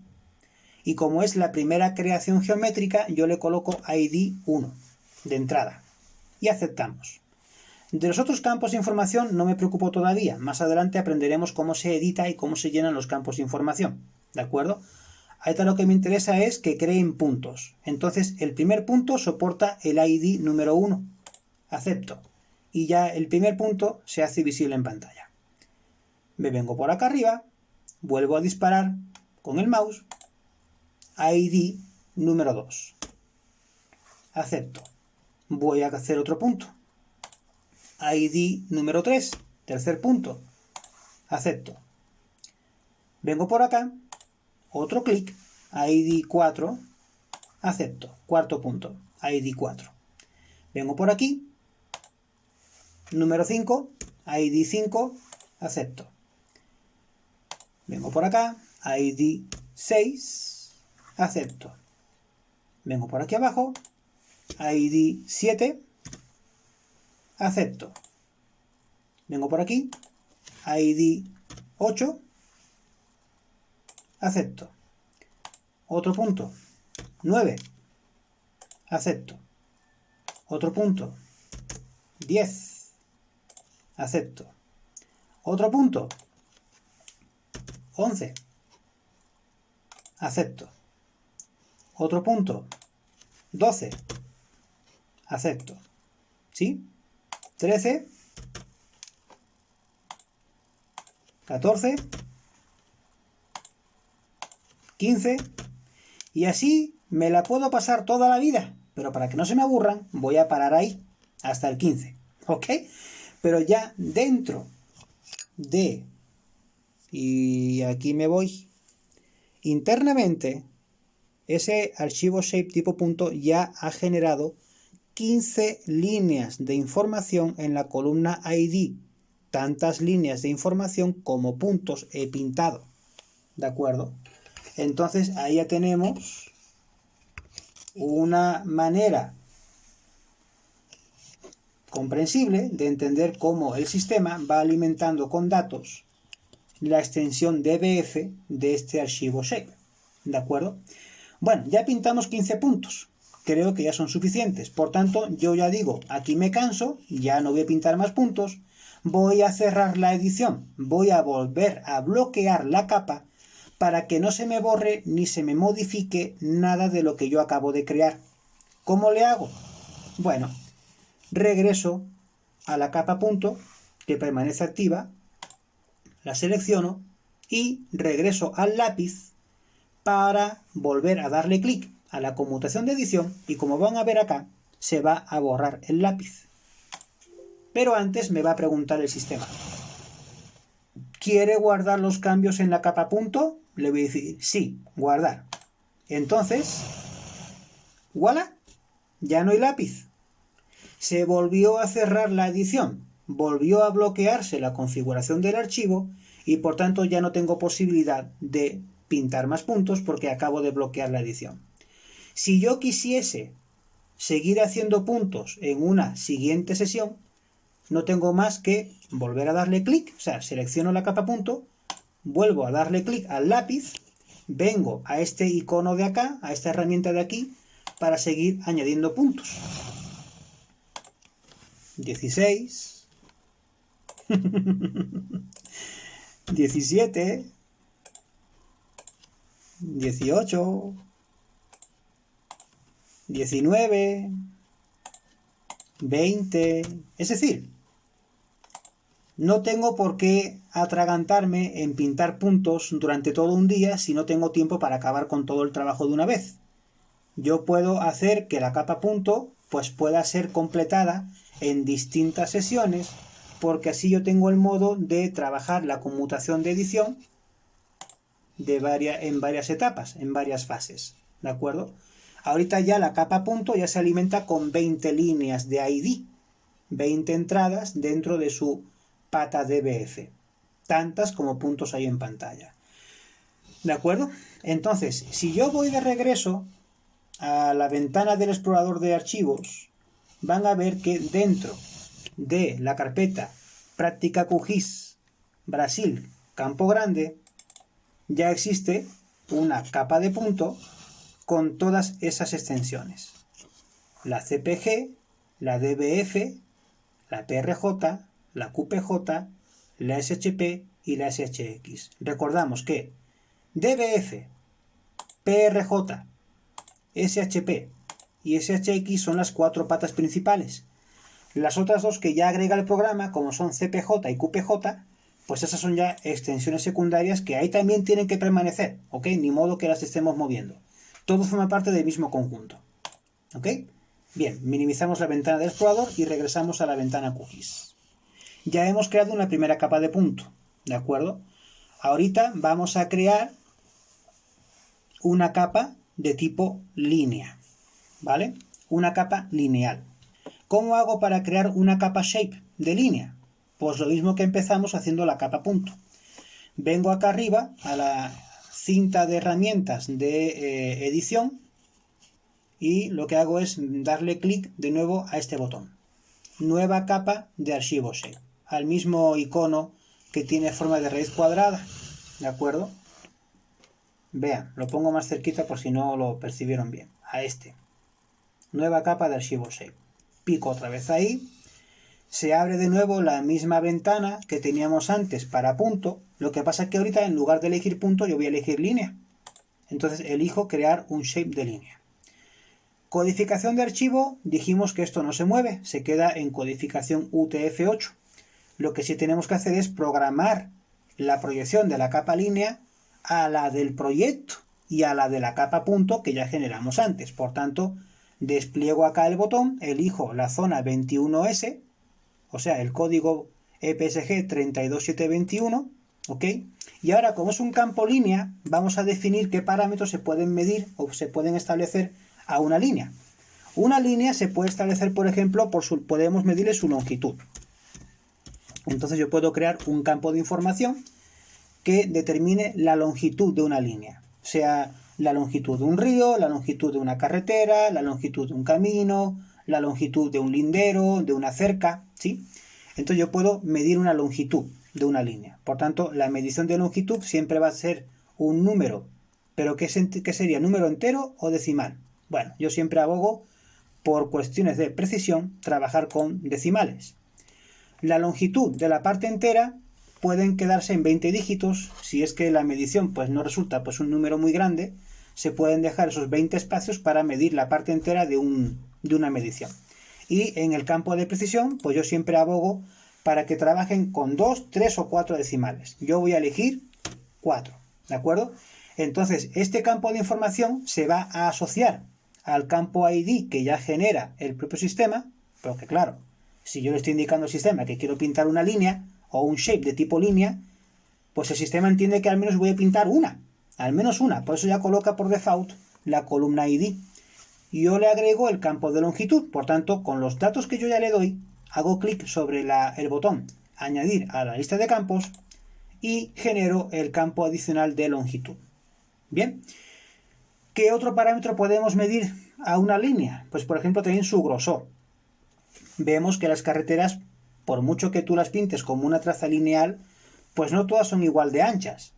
Y como es la primera creación geométrica, yo le coloco ID 1 de entrada. Y aceptamos. De los otros campos de información no me preocupo todavía. Más adelante aprenderemos cómo se edita y cómo se llenan los campos de información. ¿De acuerdo? Ahorita lo que me interesa es que creen puntos. Entonces el primer punto soporta el ID número 1. Acepto. Y ya el primer punto se hace visible en pantalla. Me vengo por acá arriba, vuelvo a disparar con el mouse. ID número 2. Acepto. Voy a hacer otro punto. ID número 3. Tercer punto. Acepto. Vengo por acá. Otro clic. ID 4. Acepto. Cuarto punto. ID 4. Vengo por aquí. Número 5. ID 5. Acepto. Vengo por acá. ID 6. Acepto. Vengo por aquí abajo. ID 7. Acepto. Vengo por aquí. ID 8. Acepto. Otro punto. 9. Acepto. Otro punto. 10. Acepto. Otro punto. 11. Acepto. Otro punto. 12. Acepto. ¿Sí? 13. 14. 15. Y así me la puedo pasar toda la vida. Pero para que no se me aburran, voy a parar ahí. Hasta el 15. ¿Ok? Pero ya dentro de... Y aquí me voy. Internamente, ese archivo shape tipo punto ya ha generado 15 líneas de información en la columna ID. Tantas líneas de información como puntos he pintado. ¿De acuerdo? Entonces ahí ya tenemos una manera comprensible de entender cómo el sistema va alimentando con datos la extensión dbf de este archivo shape. ¿De acuerdo? Bueno, ya pintamos 15 puntos. Creo que ya son suficientes. Por tanto, yo ya digo, aquí me canso, ya no voy a pintar más puntos. Voy a cerrar la edición. Voy a volver a bloquear la capa para que no se me borre ni se me modifique nada de lo que yo acabo de crear. ¿Cómo le hago? Bueno, regreso a la capa punto que permanece activa, la selecciono y regreso al lápiz para volver a darle clic a la conmutación de edición y como van a ver acá, se va a borrar el lápiz. Pero antes me va a preguntar el sistema. ¿Quiere guardar los cambios en la capa punto? Le voy a decir sí, guardar. Entonces, ¡voilà! Ya no hay lápiz. se volvió a cerrar la edición, volvió a bloquearse la configuración del archivo y por tanto ya no tengo posibilidad de pintar más puntos porque acabo de bloquear la edición. Si yo quisiese seguir haciendo puntos en una siguiente sesión, no tengo más que volver a darle clic, o sea, selecciono la capa punto, vuelvo a darle clic al lápiz, vengo a este icono de acá, a esta herramienta de aquí, para seguir añadiendo puntos. 16, 17, 18, 19, 20, es decir, no tengo por qué atragantarme en pintar puntos durante todo un día si no tengo tiempo para acabar con todo el trabajo de una vez. Yo puedo hacer que la capa punto pues pueda ser completada en distintas sesiones, porque así yo tengo el modo de trabajar la conmutación de edición en varias etapas, en varias fases, ¿de acuerdo? Ahorita ya la capa punto ya se alimenta con 20 líneas de ID, 20 entradas dentro de su pata DBF, tantas como puntos hay en pantalla, ¿de acuerdo? Entonces, si yo voy de regreso a la ventana del explorador de archivos, van a ver que dentro de la carpeta Práctica QGIS Brasil Campo Grande ya existe una capa de punto con todas esas extensiones: la CPG, la DBF, la PRJ, la QPJ, la SHP y la SHX. Recordamos que DBF, PRJ, SHP y SHX son las 4 patas principales. Las otras 2 que ya agrega el programa, como son CPJ y QPJ, pues esas son ya extensiones secundarias que ahí también tienen que permanecer, ¿ok? Ni modo que las estemos moviendo. Todo forma parte del mismo conjunto, ¿ok? Bien, minimizamos la ventana del explorador y regresamos a la ventana QGIS. Ya hemos creado una primera capa de punto, ¿de acuerdo? Ahorita vamos a crear una capa de tipo línea, ¿vale? Una capa lineal. ¿Cómo hago para crear una capa shape de línea? Pues lo mismo que empezamos haciendo la capa punto. Vengo acá arriba a la cinta de herramientas de edición y lo que hago es darle clic de nuevo a este botón. Nueva capa de archivo shape. Al mismo icono que tiene forma de raíz cuadrada, ¿de acuerdo? Vean, lo pongo más cerquita por si no lo percibieron bien. A este. Nueva capa de archivo shape. Pico otra vez ahí. Se abre de nuevo la misma ventana que teníamos antes para punto. Lo que pasa es que ahorita en lugar de elegir punto yo voy a elegir línea. Entonces elijo crear un shape de línea. Codificación de archivo, dijimos que esto no se mueve, se queda en codificación UTF-8. Lo que sí tenemos que hacer es programar la proyección de la capa línea a la del proyecto y a la de la capa punto que ya generamos antes. Por tanto, despliego acá el botón, elijo la zona 21S, o sea, el código EPSG 32721, ¿ok? Y ahora, como es un campo línea, vamos a definir qué parámetros se pueden medir o se pueden establecer a una línea. Una línea se puede establecer, por ejemplo, podemos medirle su longitud. Entonces yo puedo crear un campo de información que determine la longitud de una línea, sea la longitud de un río, la longitud de una carretera, la longitud de un camino, la longitud de un lindero, de una cerca, ¿sí? Entonces yo puedo medir una longitud de una línea. Por tanto, la medición de longitud siempre va a ser un número. ¿Pero qué sería? ¿Número entero o decimal? Bueno, yo siempre abogo, por cuestiones de precisión, trabajar con decimales. La longitud de la parte entera pueden quedarse en 20 dígitos. Si es que la medición pues no resulta pues un número muy grande, se pueden dejar esos 20 espacios para medir la parte entera de una medición. Y en el campo de precisión, pues yo siempre abogo para que trabajen con 2, 3 o 4 decimales. Yo voy a elegir 4, ¿de acuerdo? Entonces, este campo de información se va a asociar al campo ID que ya genera el propio sistema, porque claro, si yo le estoy indicando al sistema que quiero pintar una línea o un shape de tipo línea, pues el sistema entiende que al menos voy a pintar una, al menos una. Por eso ya coloca por default la columna ID. yo le agrego el campo de longitud. Por tanto, con los datos que yo ya le doy, hago clic sobre el botón añadir a la lista de campos y genero el campo adicional de longitud. Bien, ¿qué otro parámetro podemos medir a una línea? Pues por ejemplo también su grosor. Vemos que las carreteras, por mucho que tú las pintes como una traza lineal, pues no todas son igual de anchas.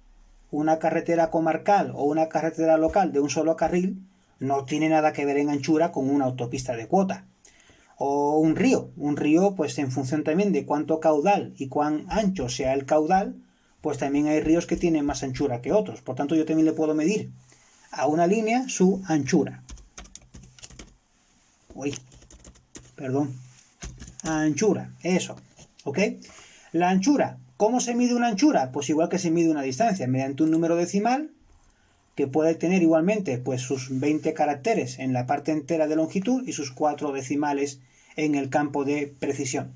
Una carretera comarcal o una carretera local de un solo carril no tiene nada que ver en anchura con una autopista de cuota. O un río pues en función también de cuánto caudal y cuán ancho sea el caudal, pues también hay ríos que tienen más anchura que otros. Por tanto, yo también le puedo medir a una línea su anchura. Anchura, eso, ¿ok? La anchura, ¿cómo se mide una anchura? Pues igual que se mide una distancia, mediante un número decimal, que puede tener igualmente pues sus 20 caracteres en la parte entera de longitud y sus 4 decimales en el campo de precisión.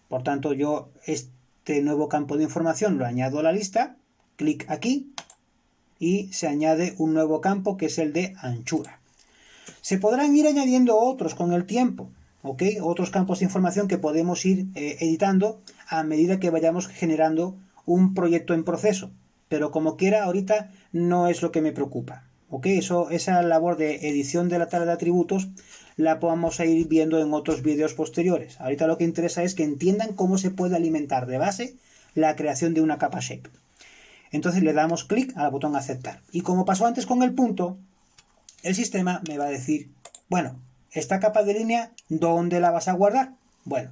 Por tanto, yo este nuevo campo de información lo añado a la lista, clic aquí y se añade un nuevo campo que es el de anchura. Se podrán ir añadiendo otros con el tiempo, ¿ok? Otros campos de información que podemos ir editando a medida que vayamos generando un proyecto en proceso. Pero como quiera, ahorita no es lo que me preocupa, ¿ok? Esa labor de edición de la tabla de atributos la vamos a ir viendo en otros vídeos posteriores. Ahorita lo que interesa es que entiendan cómo se puede alimentar de base la creación de una capa shape. Entonces le damos clic al botón aceptar. Y como pasó antes con el punto, el sistema me va a decir, bueno, esta capa de línea, ¿dónde la vas a guardar? Bueno,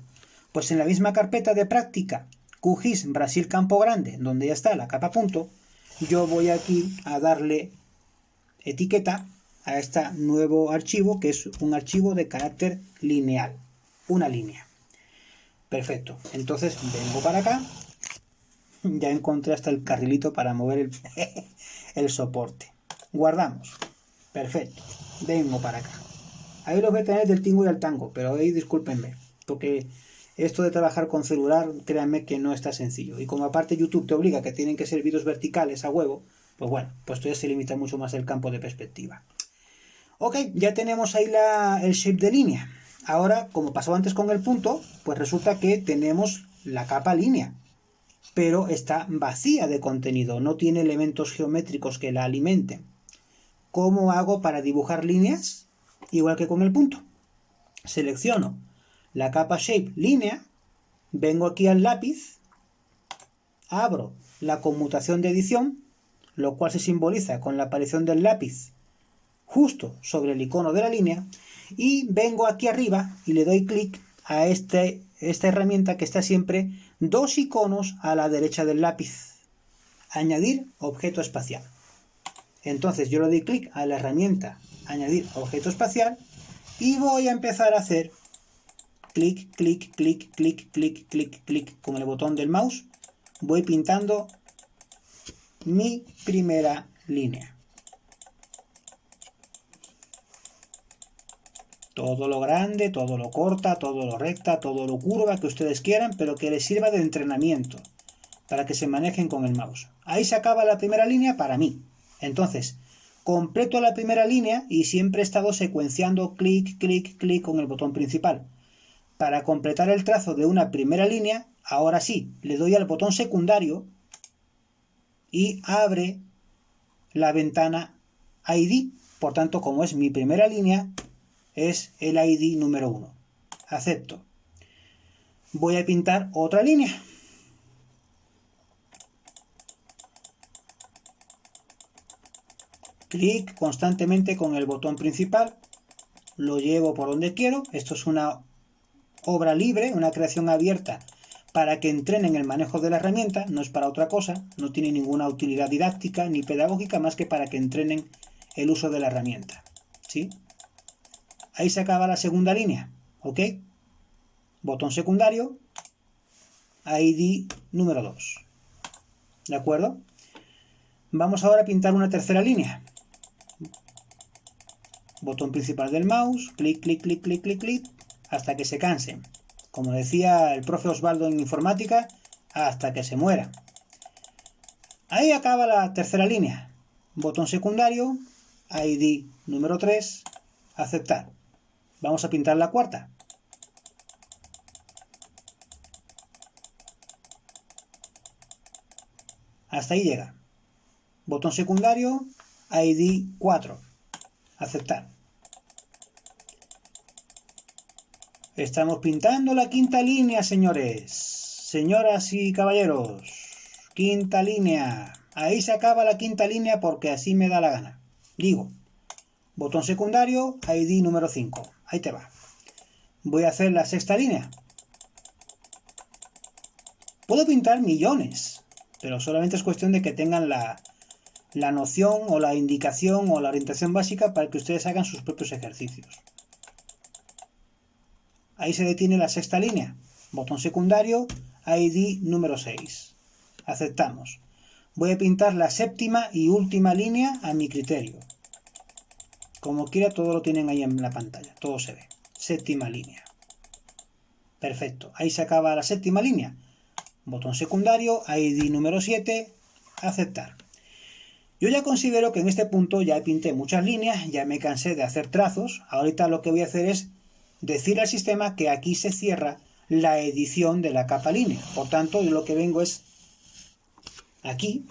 pues en la misma carpeta de práctica QGIS Brasil Campo Grande, donde ya está la capa punto, yo voy aquí a darle etiqueta a este nuevo archivo, que es un archivo de carácter lineal, una línea. Perfecto, entonces vengo para acá, ya encontré hasta el carrilito para mover el soporte. Guardamos, perfecto, vengo para acá. Ahí lo voy a tener del tingo y al tango, pero ahí discúlpenme, porque esto de trabajar con celular, créanme que no está sencillo. Y como aparte YouTube te obliga a que tienen que ser vídeos verticales a huevo, pues bueno, pues todavía se limita mucho más el campo de perspectiva. Ok, ya tenemos ahí el shape de línea. Ahora, como pasó antes con el punto, pues resulta que tenemos la capa línea, pero está vacía de contenido, no tiene elementos geométricos que la alimenten. ¿Cómo hago para dibujar líneas? Igual que con el punto. Selecciono la capa shape línea, vengo aquí al lápiz, abro la conmutación de edición, lo cual se simboliza con la aparición del lápiz justo sobre el icono de la línea, y vengo aquí arriba y le doy clic a esta herramienta que está siempre dos iconos a la derecha del lápiz. Añadir objeto espacial. Entonces yo le doy clic a la herramienta añadir objeto espacial y voy a empezar a hacer clic, clic, clic, clic, clic, clic, clic con el botón del mouse. Voy pintando mi primera línea. Todo lo grande, todo lo corta, todo lo recta, todo lo curva que ustedes quieran, pero que les sirva de entrenamiento para que se manejen con el mouse. Ahí se acaba la primera línea para mí. Entonces, completo la primera línea y siempre he estado secuenciando clic, clic, clic con el botón principal. Para completar el trazo de una primera línea, ahora sí, le doy al botón secundario y abre la ventana ID. Por tanto, como es mi primera línea, es el ID número 1. Acepto. Voy a pintar otra línea. Clic constantemente con el botón principal. Lo llevo por donde quiero. Esto es una obra libre, una creación abierta para que entrenen el manejo de la herramienta. No es para otra cosa. No tiene ninguna utilidad didáctica ni pedagógica más que para que entrenen el uso de la herramienta. ¿Sí? Ahí se acaba la segunda línea, ¿ok? Botón secundario, ID número 2. ¿De acuerdo? Vamos ahora a pintar una tercera línea. Botón principal del mouse, clic, clic, clic, clic, clic, clic, hasta que se cansen. Como decía el profe Osvaldo en informática, hasta que se muera. Ahí acaba la tercera línea. Botón secundario, ID número 3, aceptar. Vamos a pintar la cuarta. Hasta ahí llega. Botón secundario, ID 4. Aceptar. Estamos pintando la quinta línea, señores. Señoras y caballeros. Quinta línea. Ahí se acaba la quinta línea porque así me da la gana. Digo, botón secundario, ID número 5. Ahí te va. Voy a hacer la sexta línea. Puedo pintar millones, pero solamente es cuestión de que tengan la noción o la indicación o la orientación básica para que ustedes hagan sus propios ejercicios. Ahí se detiene la sexta línea. Botón secundario, ID número 6. Aceptamos. Voy a pintar la séptima y última línea a mi criterio. Como quiera, todo lo tienen ahí en la pantalla. Todo se ve. Séptima línea. Perfecto. Ahí se acaba la séptima línea. Botón secundario, ID número 7. Aceptar. Yo ya considero que en este punto ya pinté muchas líneas, ya me cansé de hacer trazos. Ahorita lo que voy a hacer es decir al sistema que aquí se cierra la edición de la capa línea. Por tanto, yo lo que vengo es aquí,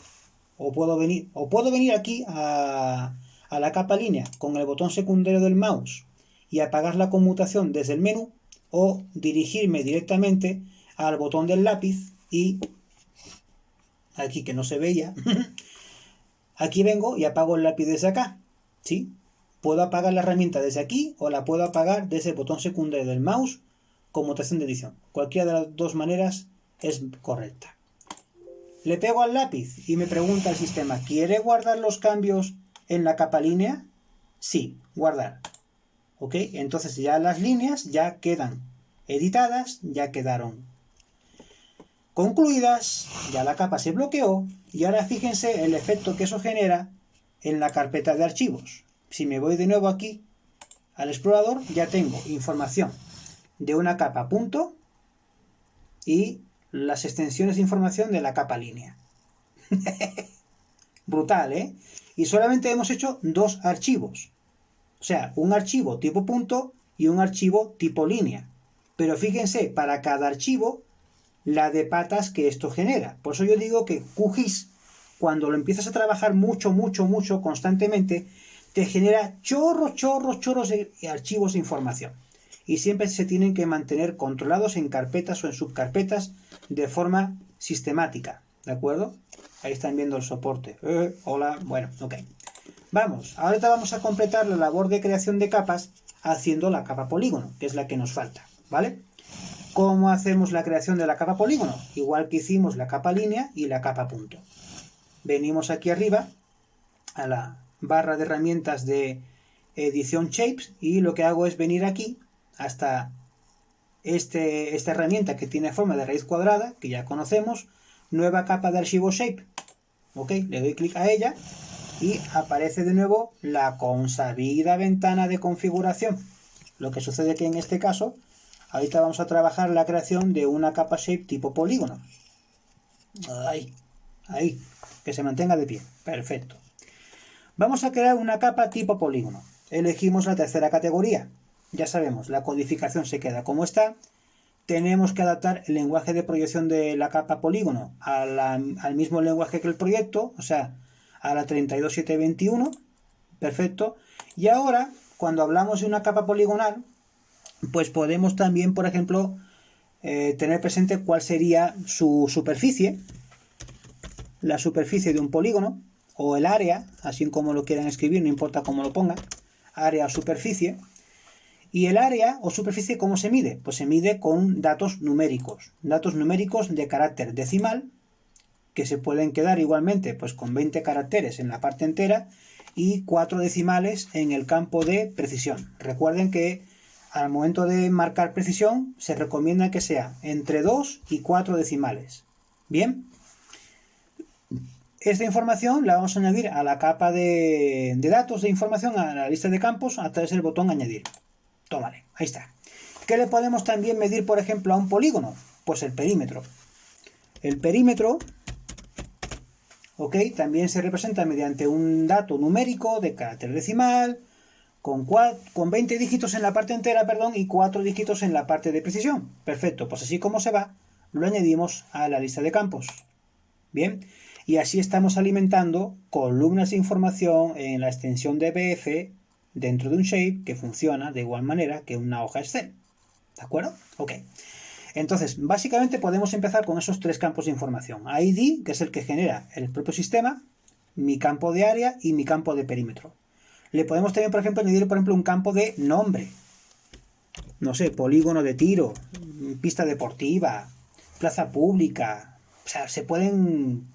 o puedo venir aquí a la capa línea con el botón secundario del mouse y apagar la conmutación desde el menú, o dirigirme directamente al botón del lápiz y aquí que no se veía, aquí vengo y apago el lápiz desde acá, ¿sí? Puedo apagar la herramienta desde aquí o la puedo apagar desde el botón secundario del mouse con mutación de edición. Cualquiera de las dos maneras es correcta. Le pego al lápiz y me pregunta el sistema, ¿quiere guardar los cambios en la capa línea? Sí, guardar. ¿Ok? Entonces ya las líneas ya quedan editadas, ya quedaron concluidas, ya la capa se bloqueó y ahora fíjense el efecto que eso genera en la carpeta de archivos. Si me voy de nuevo aquí al explorador, ya tengo información de una capa punto y las extensiones de información de la capa línea. Brutal, ¿eh? Y solamente hemos hecho dos archivos. O sea, un archivo tipo punto y un archivo tipo línea. Pero fíjense, para cada archivo, la de patas que esto genera. Por eso yo digo que QGIS, cuando lo empiezas a trabajar mucho, constantemente, te genera chorros de archivos de información. Y siempre se tienen que mantener controlados en carpetas o en subcarpetas de forma sistemática. ¿De acuerdo? Ahí están viendo el soporte. Hola, bueno, ok. Vamos, ahorita vamos a completar la labor de creación de capas haciendo la capa polígono, que es la que nos falta, ¿vale? ¿Cómo hacemos la creación de la capa polígono? Igual que hicimos la capa línea y la capa punto. Venimos aquí arriba a la barra de herramientas de edición Shapes y lo que hago es venir aquí hasta esta herramienta que tiene forma de raíz cuadrada, que ya conocemos, nueva capa de archivo Shape. Ok, le doy clic a ella y aparece de nuevo la consabida ventana de configuración. Lo que sucede que en este caso, ahorita vamos a trabajar la creación de una capa shape tipo polígono. Ahí, que se mantenga de pie. Perfecto. Vamos a crear una capa tipo polígono. Elegimos la tercera categoría. Ya sabemos, la codificación se queda como está. Tenemos que adaptar el lenguaje de proyección de la capa polígono al mismo lenguaje que el proyecto, o sea, a la 32721. Perfecto. Y ahora, cuando hablamos de una capa poligonal, pues podemos también, por ejemplo, tener presente cuál sería su superficie, la superficie de un polígono, o el área, así como lo quieran escribir, no importa cómo lo pongan, área o superficie. ¿Y el área o superficie cómo se mide? Pues se mide con datos numéricos de carácter decimal, que se pueden quedar igualmente pues con 20 caracteres en la parte entera y 4 decimales en el campo de precisión. Recuerden que al momento de marcar precisión se recomienda que sea entre 2 y 4 decimales. Bien, esta información la vamos a añadir a la capa de datos de información, a la lista de campos, a través del botón añadir. Tómale, ahí está. ¿Qué le podemos también medir, por ejemplo, a un polígono? Pues el perímetro. El perímetro, ok, también se representa mediante un dato numérico de carácter decimal, con 20 dígitos en la parte entera, y 4 dígitos en la parte de precisión. Perfecto, pues así como se va, lo añadimos a la lista de campos. Bien, y así estamos alimentando columnas de información en la extensión de BF dentro de un shape que funciona de igual manera que una hoja Excel. ¿De acuerdo? Ok. Entonces, básicamente podemos empezar con esos 3 campos de información. ID, que es el que genera el propio sistema, mi campo de área y mi campo de perímetro. Le podemos también, por ejemplo, añadir, un campo de nombre. No sé, polígono de tiro, pista deportiva, plaza pública. O sea, se pueden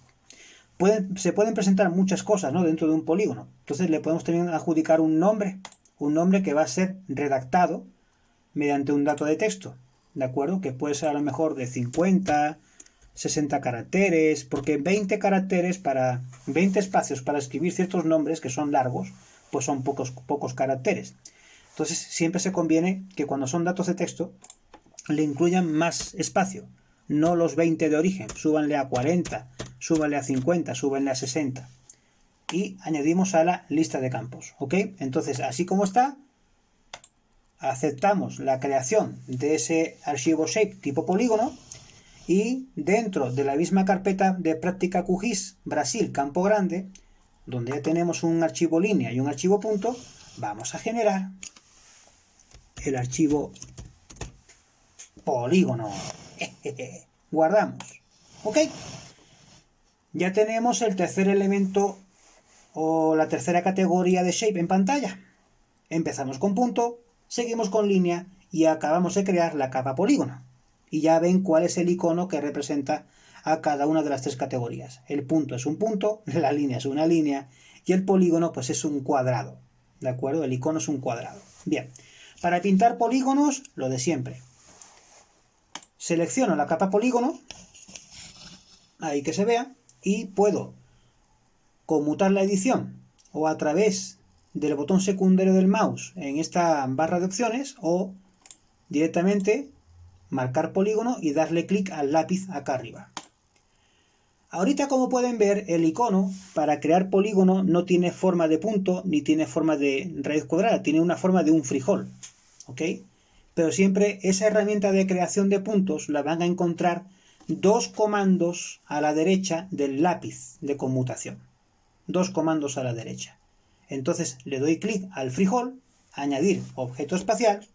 presentar muchas cosas, ¿no?, dentro de un polígono. Entonces le podemos también adjudicar un nombre que va a ser redactado mediante un dato de texto, ¿de acuerdo? Que puede ser a lo mejor de 50, 60 caracteres, porque 20 espacios para escribir ciertos nombres que son largos, pues son pocos caracteres. Entonces siempre se conviene que cuando son datos de texto le incluyan más espacio, no los 20 de origen, súbanle a 40, súbanle a 50, súbanle a 60 y añadimos a la lista de campos, ¿ok? Entonces, así como está, aceptamos la creación de ese archivo shape tipo polígono y dentro de la misma carpeta de práctica QGIS Brasil Campo Grande, donde ya tenemos un archivo línea y un archivo punto, vamos a generar el archivo polígono. Guardamos. ¿Ok? Ya tenemos el tercer elemento o la tercera categoría de shape en pantalla. Empezamos con punto, seguimos con línea y acabamos de crear la capa polígono. Y ya ven cuál es el icono que representa a cada una de las 3 categorías. El punto es un punto, la línea es una línea y el polígono pues es un cuadrado. ¿De acuerdo? El icono es un cuadrado. Bien, para pintar polígonos, lo de siempre. Selecciono la capa polígono, ahí que se vea, y puedo conmutar la edición o a través del botón secundario del mouse en esta barra de opciones o directamente marcar polígono y darle clic al lápiz acá arriba. Ahorita, como pueden ver, el icono para crear polígono no tiene forma de punto ni tiene forma de raíz cuadrada, tiene una forma de un frijol, ¿ok? Pero siempre esa herramienta de creación de puntos la van a encontrar 2 comandos a la derecha del lápiz de conmutación. 2 comandos a la derecha. Entonces le doy clic al frijol, añadir objeto espacial,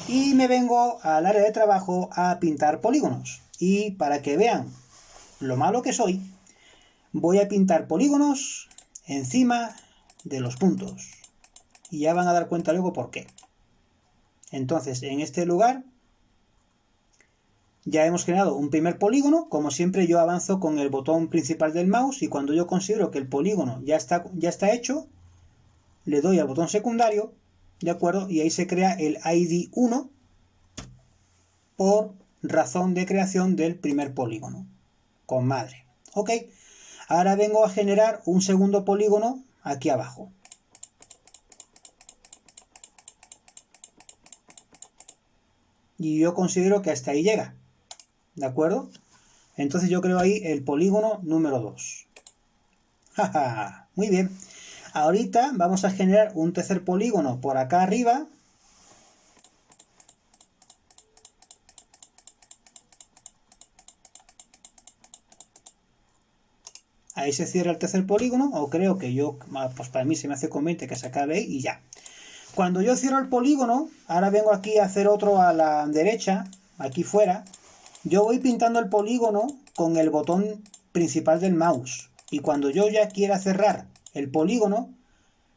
y me vengo al área de trabajo a pintar polígonos. Y para que vean lo malo que soy, voy a pintar polígonos encima de los puntos. Y ya van a dar cuenta luego por qué. Entonces, en este lugar ya hemos generado un primer polígono. Como siempre, yo avanzo con el botón principal del mouse y cuando yo considero que el polígono ya está hecho, le doy al botón secundario, ¿de acuerdo? Y ahí se crea el ID 1 por razón de creación del primer polígono, con madre. Ok, ahora vengo a generar un segundo polígono aquí abajo. Y yo considero que hasta ahí llega, ¿de acuerdo? Entonces yo creo ahí el polígono número 2. Muy bien. Ahorita vamos a generar un tercer polígono por acá arriba. Ahí se cierra el tercer polígono, o creo que yo, pues para mí se me hace conveniente que se acabe ahí y ya. Cuando yo cierro el polígono, ahora vengo aquí a hacer otro a la derecha, aquí fuera. Yo voy pintando el polígono con el botón principal del mouse. Y cuando yo ya quiera cerrar el polígono,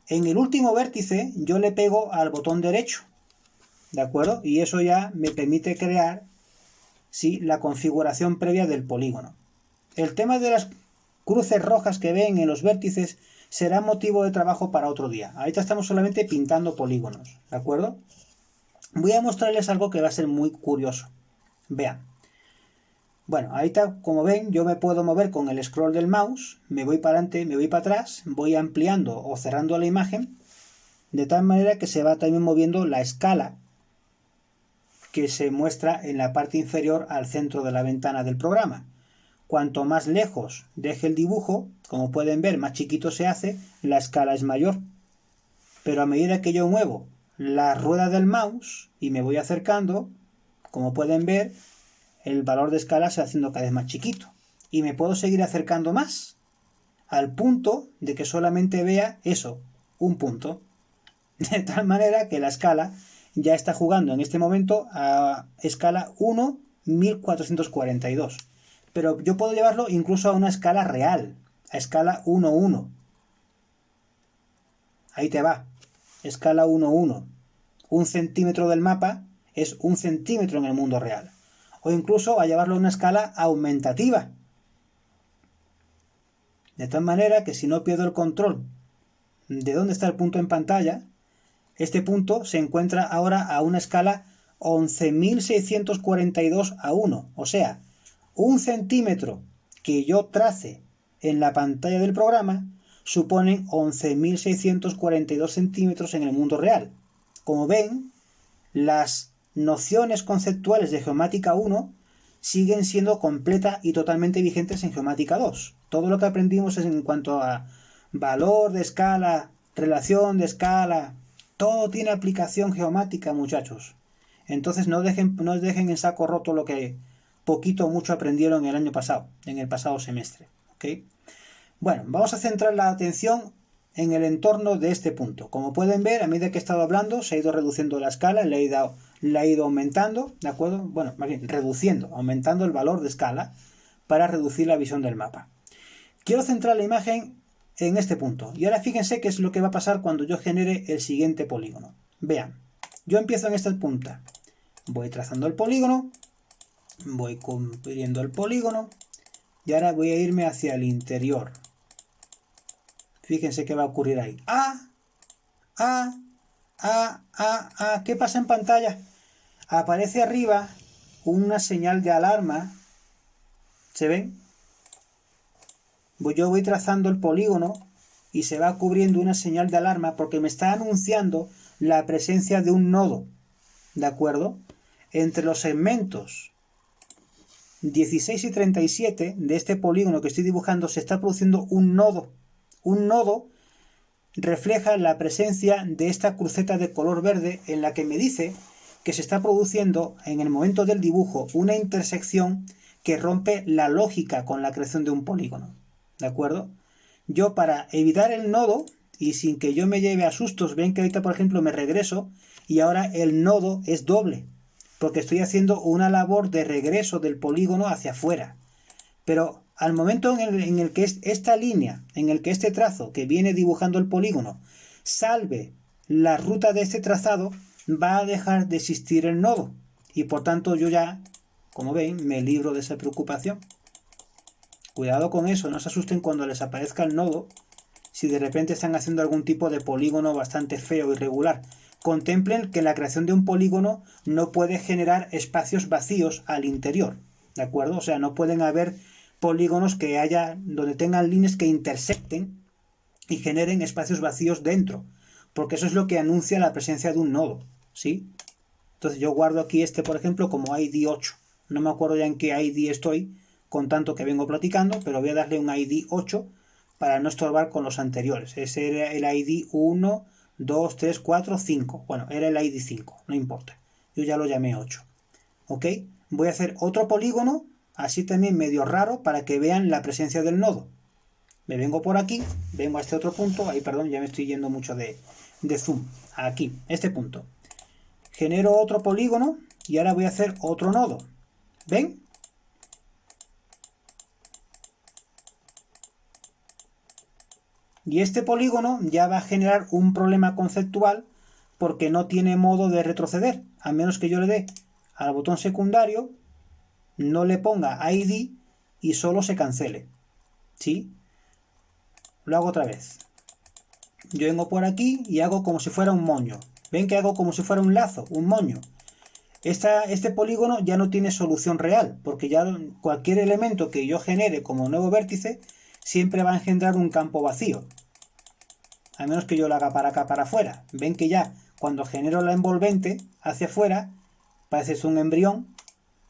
en el último vértice yo le pego al botón derecho. ¿De acuerdo? Y eso ya me permite crear, sí, la configuración previa del polígono. El tema de las cruces rojas que ven en los vértices será motivo de trabajo para otro día. Ahorita estamos solamente pintando polígonos, ¿de acuerdo? Voy a mostrarles algo que va a ser muy curioso. Vean. Bueno, ahorita, como ven, yo me puedo mover con el scroll del mouse, me voy para adelante, me voy para atrás, voy ampliando o cerrando la imagen, de tal manera que se va también moviendo la escala que se muestra en la parte inferior al centro de la ventana del programa. Cuanto más lejos deje el dibujo, como pueden ver, más chiquito se hace, la escala es mayor. Pero a medida que yo muevo la rueda del mouse y me voy acercando, como pueden ver, el valor de escala se va haciendo cada vez más chiquito. Y me puedo seguir acercando más, al punto de que solamente vea eso, un punto. De tal manera que la escala ya está jugando en este momento a escala 1, 1442. Pero yo puedo llevarlo incluso a una escala real, a escala 1, 1. Ahí te va, escala 1, 1. Un centímetro del mapa es un centímetro en el mundo real. O incluso a llevarlo a una escala aumentativa. De tal manera que si no pierdo el control de dónde está el punto en pantalla, este punto se encuentra ahora a una escala 11.642 a 1. O sea, un centímetro que yo trace en la pantalla del programa suponen 11.642 centímetros en el mundo real. Como ven, las nociones conceptuales de Geomática 1 siguen siendo completa y totalmente vigentes en Geomática 2. Todo lo que aprendimos en cuanto a valor de escala, relación de escala, todo tiene aplicación geomática, muchachos. Entonces no dejen en saco roto lo que poquito o mucho aprendieron el año pasado, en el pasado semestre. ¿Okay? Bueno, vamos a centrar la atención en el entorno de este punto. Como pueden ver, a medida que he estado hablando, se ha ido reduciendo la escala, la he ido aumentando, ¿de acuerdo? Bueno, más bien, aumentando el valor de escala para reducir la visión del mapa. Quiero centrar la imagen en este punto. Y ahora fíjense qué es lo que va a pasar cuando yo genere el siguiente polígono. Vean, yo empiezo en esta punta. Voy trazando el polígono, voy cubriendo el polígono y ahora voy a irme hacia el interior. Fíjense qué va a ocurrir ahí. ¿Qué pasa en pantalla? Aparece arriba una señal de alarma. ¿Se ven? Yo voy trazando el polígono y se va cubriendo una señal de alarma porque me está anunciando la presencia de un nodo. ¿De acuerdo? Entre los segmentos 16 y 37 de este polígono que estoy dibujando se está produciendo un nodo. Un nodo refleja la presencia de esta cruceta de color verde en la que me dice que se está produciendo en el momento del dibujo una intersección que rompe la lógica con la creación de un polígono. ¿De acuerdo? Yo, para evitar el nodo y sin que yo me lleve a sustos, ven que ahorita por ejemplo me regreso y ahora el nodo es doble porque estoy haciendo una labor de regreso del polígono hacia afuera. Pero al momento en el que esta línea, en el que este trazo que viene dibujando el polígono salve la ruta de este trazado, va a dejar de existir el nodo y por tanto yo ya, como ven, me libro de esa preocupación. Cuidado con eso, no se asusten cuando les aparezca el nodo si de repente están haciendo algún tipo de polígono bastante feo, irregular. Contemplen que la creación de un polígono no puede generar espacios vacíos al interior, ¿de acuerdo? O sea, no pueden haber polígonos que haya donde tengan líneas que intersecten y generen espacios vacíos dentro, porque eso es lo que anuncia la presencia de un nodo, ¿sí? Entonces yo guardo aquí por ejemplo, como ID 8. No me acuerdo ya en qué ID estoy, con tanto que vengo platicando, pero voy a darle un ID 8 para no estorbar con los anteriores. Ese era el ID 1, 2, 3, 4, 5. Bueno, era el ID 5, no importa. Yo ya lo llamé 8. ¿Ok? Voy a hacer otro polígono, así también medio raro, para que vean la presencia del nodo. Me vengo por aquí, vengo a este otro punto. Ahí, perdón, ya me estoy yendo mucho de zoom. Aquí, este punto. Genero otro polígono y ahora voy a hacer otro nodo. ¿Ven? Y este polígono ya va a generar un problema conceptual porque no tiene modo de retroceder, a menos que yo le dé al botón secundario, no le ponga ID y solo se cancele. ¿Sí? Lo hago otra vez. Yo vengo por aquí y hago como si fuera un moño. ¿Ven que hago como si fuera un lazo, un moño? Este polígono ya no tiene solución real, porque ya cualquier elemento que yo genere como nuevo vértice siempre va a engendrar un campo vacío. A menos que yo lo haga para acá, para afuera. Ven que ya cuando genero la envolvente hacia afuera, parece un embrión,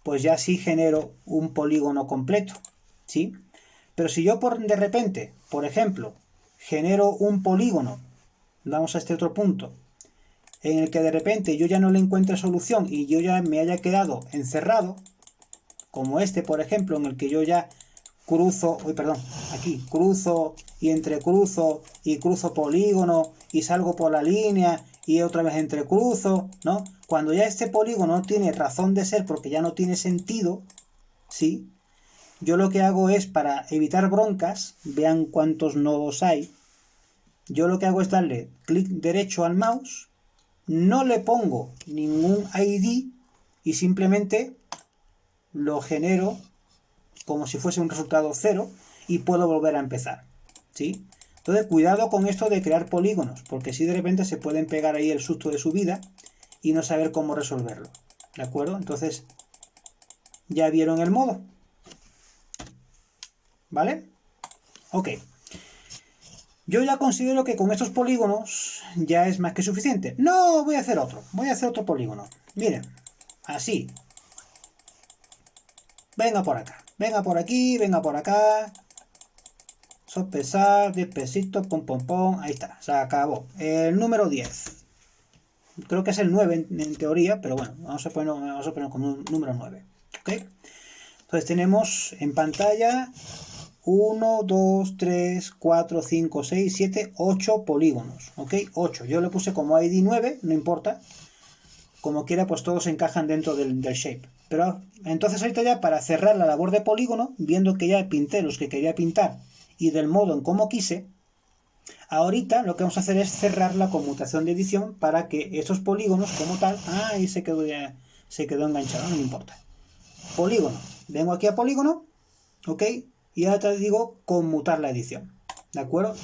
pues ya sí genero un polígono completo. ¿Sí? Pero si yo de repente, por ejemplo, genero un polígono vamos a este otro punto, en el que de repente yo ya no le encuentre solución y yo ya me haya quedado encerrado, como este, por ejemplo, en el que yo ya cruzo, aquí, cruzo y entrecruzo y cruzo polígono y salgo por la línea y otra vez entrecruzo, ¿no? Cuando ya este polígono no tiene razón de ser porque ya no tiene sentido, ¿sí? Yo lo que hago es, para evitar broncas, vean cuántos nodos hay, yo lo que hago es darle clic derecho al mouse, no le pongo ningún ID y simplemente lo genero como si fuese un resultado 0 y puedo volver a empezar, ¿sí? Entonces, cuidado con esto de crear polígonos, porque si de repente se pueden pegar ahí el susto de su vida y no saber cómo resolverlo, ¿de acuerdo? Entonces, ya vieron el modo, ¿vale? Ok. Yo ya considero que con estos polígonos ya es más que suficiente. No, voy a hacer otro polígono. Miren, así. Venga por acá, venga por aquí, venga por acá. Sopesar, 10 pesitos, pom pom pom. Ahí está, se acabó. El número 10. Creo que es el 9 en teoría, pero bueno, vamos a poner con un número 9. ¿Ok? Entonces tenemos en pantalla 1, 2, 3, 4, 5, 6, 7, 8 polígonos. ¿Ok? 8. Yo le puse como ID 9, no importa. Como quiera, pues todos encajan dentro del shape. Pero entonces ahorita ya, para cerrar la labor de polígono, viendo que ya pinté los que quería pintar y del modo en cómo quise, ahorita lo que vamos a hacer es cerrar la conmutación de edición para que estos polígonos como tal, ahí se quedó enganchado, no me importa. Polígono, vengo aquí a polígono, ok, y ahora te digo conmutar la edición, ¿de acuerdo?